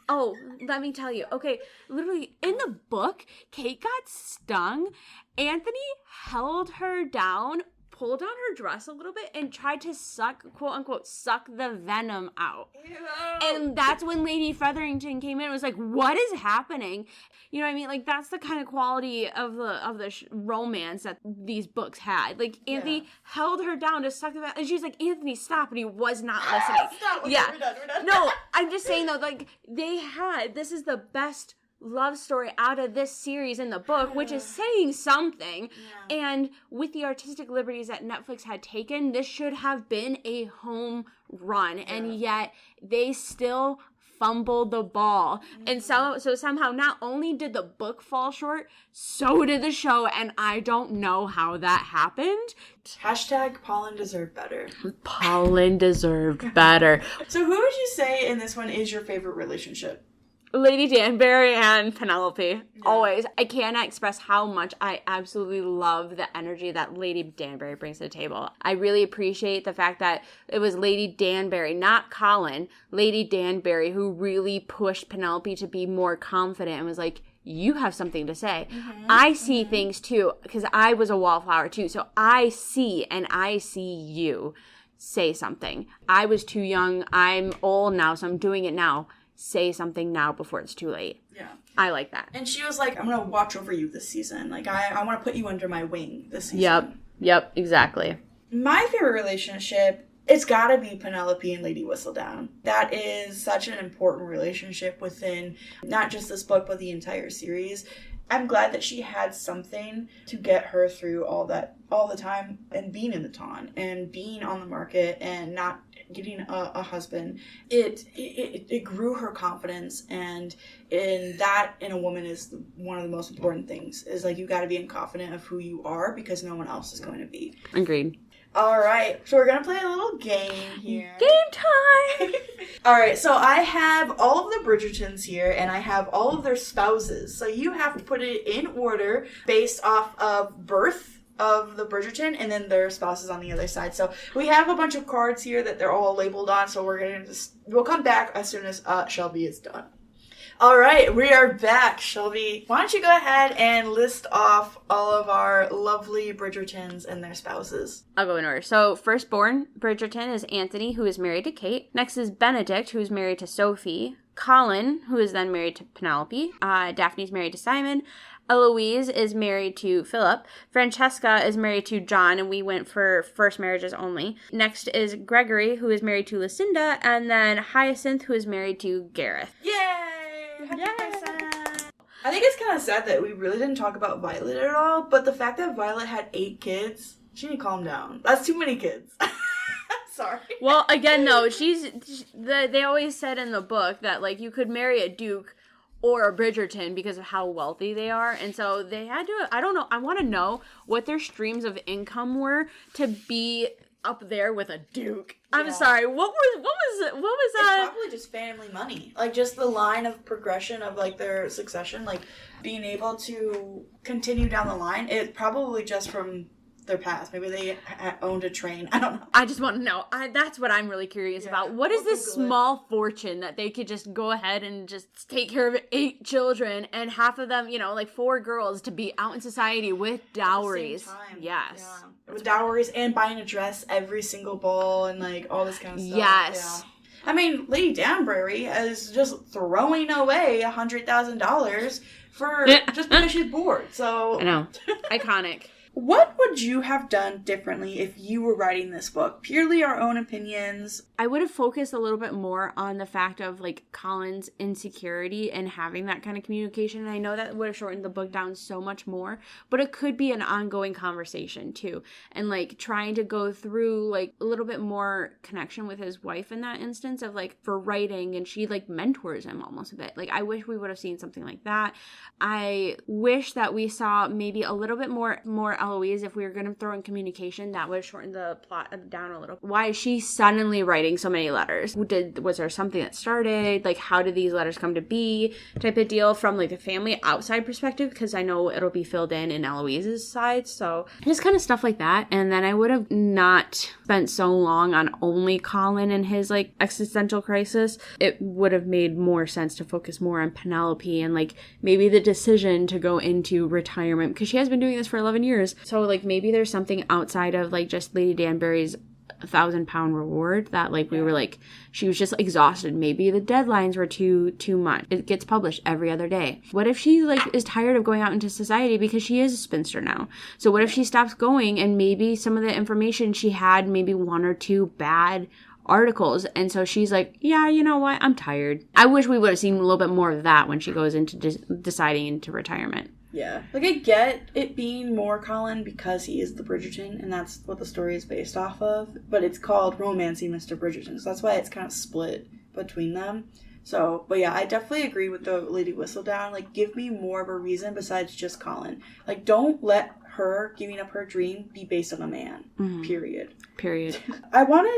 Speaker 2: Oh, let me tell you. Okay, literally in the book, Kate got stung. Anthony held her down, pulled on her dress a little bit, and tried to suck, quote unquote, suck the venom out.
Speaker 1: Ew.
Speaker 2: And that's when Lady Featherington came in and was like, what is happening? You know what I mean? Like, that's the kind of quality of the romance that these books had. Like, Anthony held her down to suck the venom, and she was like, Anthony, stop, and he was not listening.
Speaker 1: Stop.
Speaker 2: Yeah.
Speaker 1: We're done.
Speaker 2: No, I'm just saying, though, like, this is the best love story out of this series in the book, which is saying something. And with the artistic liberties that Netflix had taken, this should have been a home run, and yet they still fumbled the ball. And so somehow not only did the book fall short, so did the show, and I don't know how that happened.
Speaker 1: Hashtag Pollen deserved better.
Speaker 2: Pollen deserved better.
Speaker 1: So who would you say in this one is your favorite relationship?
Speaker 2: Lady Danbury and Penelope. Always. I cannot express how much I absolutely love the energy that Lady Danbury brings to the table. I really appreciate the fact that it was Lady Danbury, not Colin, Lady Danbury, who really pushed Penelope to be more confident and was like, you have something to say. I see things too, because I was a wallflower too. So I see you. Say something. I was too young. I'm old now, so I'm doing it now. Say something now before it's too late.
Speaker 1: Yeah.
Speaker 2: I like that.
Speaker 1: And she was like, I'm going to watch over you this season. Like, I want to put you under my wing this season.
Speaker 2: Yep, exactly.
Speaker 1: My favorite relationship, it's got to be Penelope and Lady Whistledown. That is such an important relationship within not just this book, but the entire series. I'm glad that she had something to get her through all the time, and being in the Ton and being on the market and not getting a husband. It grew her confidence, and in a woman is one of the most important things, is like, you got to be confident of who you are, because no one else is going to be.
Speaker 2: Agreed.
Speaker 1: All right, so we're going to play a little game here.
Speaker 2: Game time!
Speaker 1: All right, so I have all of the Bridgertons here, and I have all of their spouses. So you have to put it in order based off of birth of the Bridgerton, and then their spouses on the other side. So we have a bunch of cards here that they're all labeled on, so we'll come back as soon as Shelby is done. All right, we are back, Shelby. Why don't you go ahead and list off all of our lovely Bridgertons and their spouses?
Speaker 2: I'll go in order. So, firstborn Bridgerton is Anthony, who is married to Kate. Next is Benedict, who is married to Sophie. Colin, who is then married to Penelope. Daphne's married to Simon. Eloise is married to Philip. Francesca is married to John, and we went for first marriages only. Next is Gregory, who is married to Lucinda, and then Hyacinth, who is married to Gareth.
Speaker 1: Yay! 100%. I think it's kind of sad that we really didn't talk about Violet at all, but the fact that Violet had 8 kids, she need to calm down. That's too many kids. Sorry.
Speaker 2: Well, again, though, they always said in the book that, like, you could marry a duke or a Bridgerton because of how wealthy they are. And so they had to, I don't know, I want to know what their streams of income were to be up there with a duke. I'm sorry, what was
Speaker 1: It's probably just family money. Like, just the line of progression of, like, their succession, like, being able to continue down the line, it probably just from their past. Maybe they owned a train. I don't know.
Speaker 2: I just want to know. That's what I'm really curious about. What is this small fortune that they could just go ahead and just take care of 8 children and half of them, like 4 girls to be out in society with dowries?
Speaker 1: At the same time.
Speaker 2: Yes.
Speaker 1: Yeah. With dowries and buying a dress every single ball and, like, all this kind of stuff.
Speaker 2: Yes.
Speaker 1: Yeah. I mean, Lady Danbury is just throwing away $100,000 for just because she's bored. So
Speaker 2: I know. Iconic.
Speaker 1: What would you have done differently if you were writing this book? Purely our own opinions.
Speaker 2: I would have focused a little bit more on the fact of, like, Colin's insecurity and having that kind of communication. And I know that would have shortened the book down so much more, but it could be an ongoing conversation too. And, like, trying to go through, like, a little bit more connection with his wife in that instance of, like, for writing, and she, like, mentors him almost a bit. Like, I wish we would have seen something like that. I wish that we saw maybe a little bit more Eloise. If we were going to throw in communication, that would have shortened the plot down a little. Why is she suddenly writing so many letters? Was there something that started? Like, how did these letters come to be? Type of deal from, like, the family outside perspective, because I know it'll be filled in Eloise's side. So just kind of stuff like that. And then I would have not spent so long on only Colin and his, like, existential crisis. It would have made more sense to focus more on Penelope and, like, maybe the decision to go into retirement, because she has been doing this for 11 years. So, like, maybe there's something outside of, like, just Lady Danbury's 1,000-pound reward that, like, we were, like, she was just exhausted. Maybe the deadlines were too much. It gets published every other day. What if she, like, is tired of going out into society because she is a spinster now? So what if she stops going, and maybe some of the information she had, maybe 1 or 2 bad articles, and so she's like, yeah, you know what, I'm tired. I wish we would have seen a little bit more of that when she goes into deciding into retirement.
Speaker 1: Yeah. Like, I get it being more Colin because he is the Bridgerton, and that's what the story is based off of, but it's called Romancing Mister Bridgerton, so that's why it's kind of split between them. So, but yeah, I definitely agree with the Lady Whistledown. Like, give me more of a reason besides just Colin. Like, don't let her giving up her dream be based on a man. Mm-hmm. Period. I wanted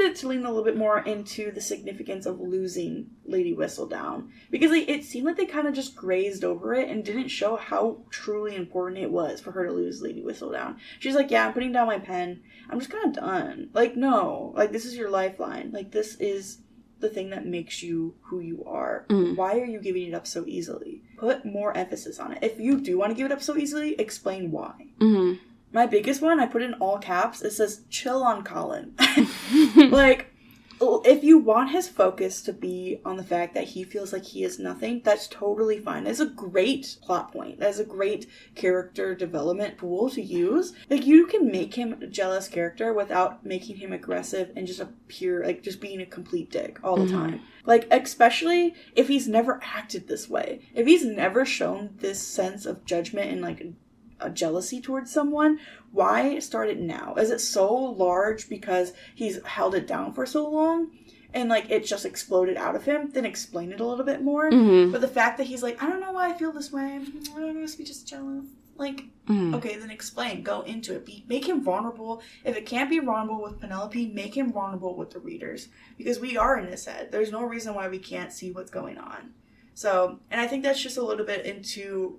Speaker 1: it to lean a little bit more into the significance of losing Lady Whistledown, because, like, it seemed like they kind of just grazed over it and didn't show how truly important it was for her to lose Lady Whistledown. She's like, yeah, I'm putting down my pen. I'm just kind of done. Like, no. Like, this is your lifeline. Like, this is the thing that makes you who you are. Mm. Why are you giving it up so easily? Put more emphasis on it. If you do want to give it up so easily, explain why. Mm-hmm. My biggest one, I put in all caps. It says, chill on Colin. Like, if you want his focus to be on the fact that he feels like he is nothing, that's totally fine. That's a great plot point. That's a great character development tool to use. Like, you can make him a jealous character without making him aggressive and just a pure, like, just being a complete dick all the time. Like, especially if he's never acted this way. If he's never shown this sense of judgment and, like, a jealousy towards someone, why start it now? Is it so large because he's held it down for so long and, like, it just exploded out of him? Then explain it a little bit more. Mm-hmm. But the fact that he's like, I don't know why I feel this way, I must be just jealous. Like, okay, then explain. Go into it. Make him vulnerable. If it can't be vulnerable with Penelope, make him vulnerable with the readers, because we are in his head. There's no reason why we can't see what's going on. So, and I think that's just a little bit into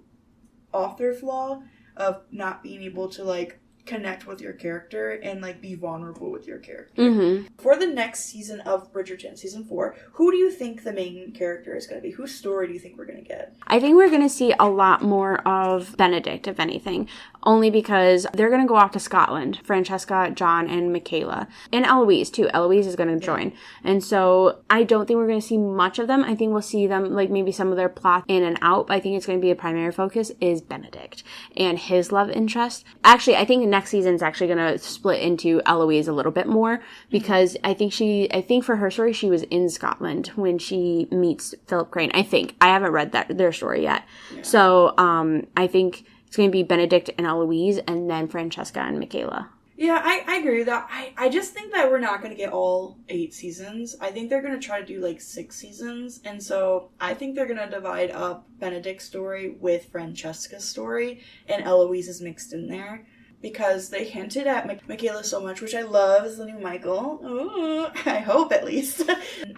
Speaker 1: author flaw of not being able to, like, connect with your character and, like, be vulnerable with your character.
Speaker 2: Mm-hmm.
Speaker 1: For the next season of Bridgerton, season 4, who do you think the main character is going to be? Whose story do you think we're going to get?
Speaker 2: I think we're going to see a lot more of Benedict, if anything, only because they're going to go off to Scotland. Francesca, John, and Michaela. And Eloise, too. Eloise is going to join. And so I don't think we're going to see much of them. I think we'll see them, like, maybe some of their plot in and out, but I think it's going to be a primary focus is Benedict and his love interest. Actually, I think next season is actually going to split into Eloise a little bit more, because I think for her story, she was in Scotland when she meets Philip Crane. I haven't read their story yet. Yeah. So, I think it's going to be Benedict and Eloise, and then Francesca and Michaela.
Speaker 1: Yeah, I agree with that. I just think that we're not going to get all 8 seasons. I think they're going to try to do, like, 6 seasons. And so I think they're going to divide up Benedict's story with Francesca's story, and Eloise is mixed in there. Because they hinted at Michaela so much, which I love as the new Michael. Ooh, I hope, at least.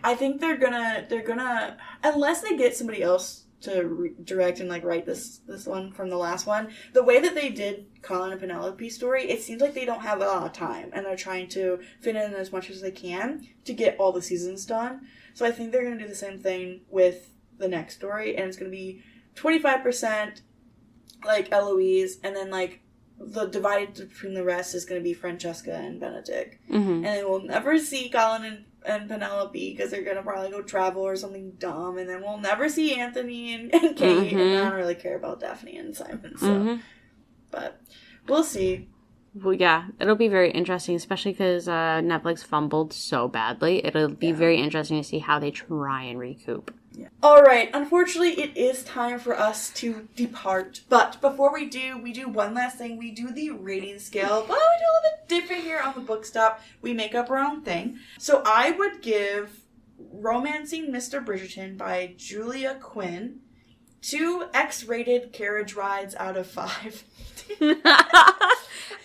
Speaker 1: I think they're gonna, unless they get somebody else to direct and, like, write this one from the last one, the way that they did Colin and Penelope's story, it seems like they don't have a lot of time, and they're trying to fit in as much as they can to get all the seasons done. So I think they're gonna do the same thing with the next story, and it's gonna be 25% like Eloise, and then, like, the divided between the rest is going to be Francesca and Benedict. Mm-hmm. And then we'll never see Colin and Penelope, because they're going to probably go travel or something dumb. And then we'll never see Anthony and Kate. Mm-hmm. And I don't really care about Daphne and Simon. So, mm-hmm. But we'll see.
Speaker 2: Well, yeah, it'll be very interesting, especially because Netflix fumbled so badly. It'll be very interesting to see how they try and recoup.
Speaker 1: Yeah. All right. Unfortunately, it is time for us to depart. But before we do one last thing. We do the rating scale, but we do a little bit different here on the Book Stop. We make up our own thing. So I would give Romancing Mister Bridgerton by Julia Quinn 2 X-rated carriage rides out of 5.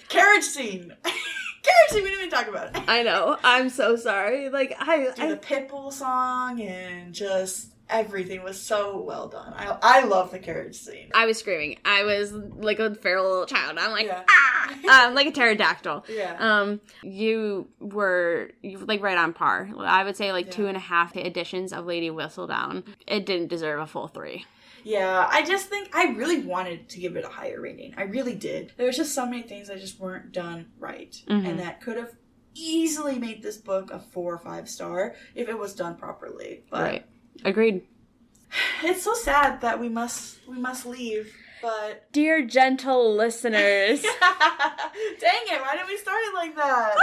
Speaker 1: Carriage scene. Carriage scene. We didn't even talk about it.
Speaker 2: I know. I'm so sorry. Like
Speaker 1: the Pitbull song and just everything was so well done. I love the carriage scene.
Speaker 2: I was screaming. I was like a feral little child. I'm like, ah! Like a pterodactyl.
Speaker 1: Yeah.
Speaker 2: You were like right on par. I would say like 2.5 editions of Lady Whistledown. It didn't deserve a full 3.
Speaker 1: Yeah, I just think I really wanted to give it a higher rating. I really did. There was just so many things that just weren't done right. Mm-hmm. And that could have easily made this book a 4 or 5 star if it was done properly. But
Speaker 2: right. Agreed.
Speaker 1: It's so sad that we must leave, but...
Speaker 2: Dear gentle listeners.
Speaker 1: Dang it, why didn't we start it like that?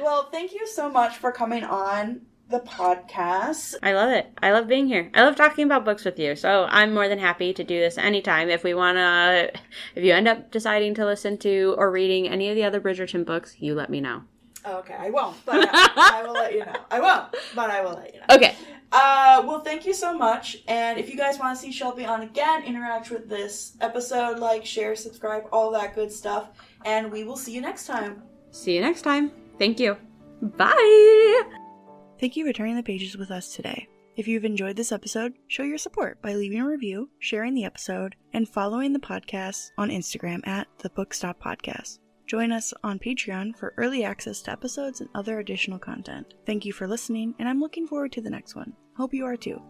Speaker 1: Well, thank you so much for coming on the podcast.
Speaker 2: I love it. I love being here. I love talking about books with you. So I'm more than happy to do this anytime. If you end up deciding to listen to or reading any of the other Bridgerton books, you let me know.
Speaker 1: Okay, I won't, but I will let you know. I won't, but I will let you know.
Speaker 2: Okay.
Speaker 1: Well, thank you so much. And if you guys want to see Shelby on again, interact with this episode, like, share, subscribe, all that good stuff. And we will see you next time.
Speaker 2: See you next time. Thank you. Bye.
Speaker 1: Thank you for turning the pages with us today. If you've enjoyed this episode, show your support by leaving a review, sharing the episode, and following the podcast on Instagram at The Bookstop Podcast. Join us on Patreon for early access to episodes and other additional content. Thank you for listening, and I'm looking forward to the next one. Hope you are too.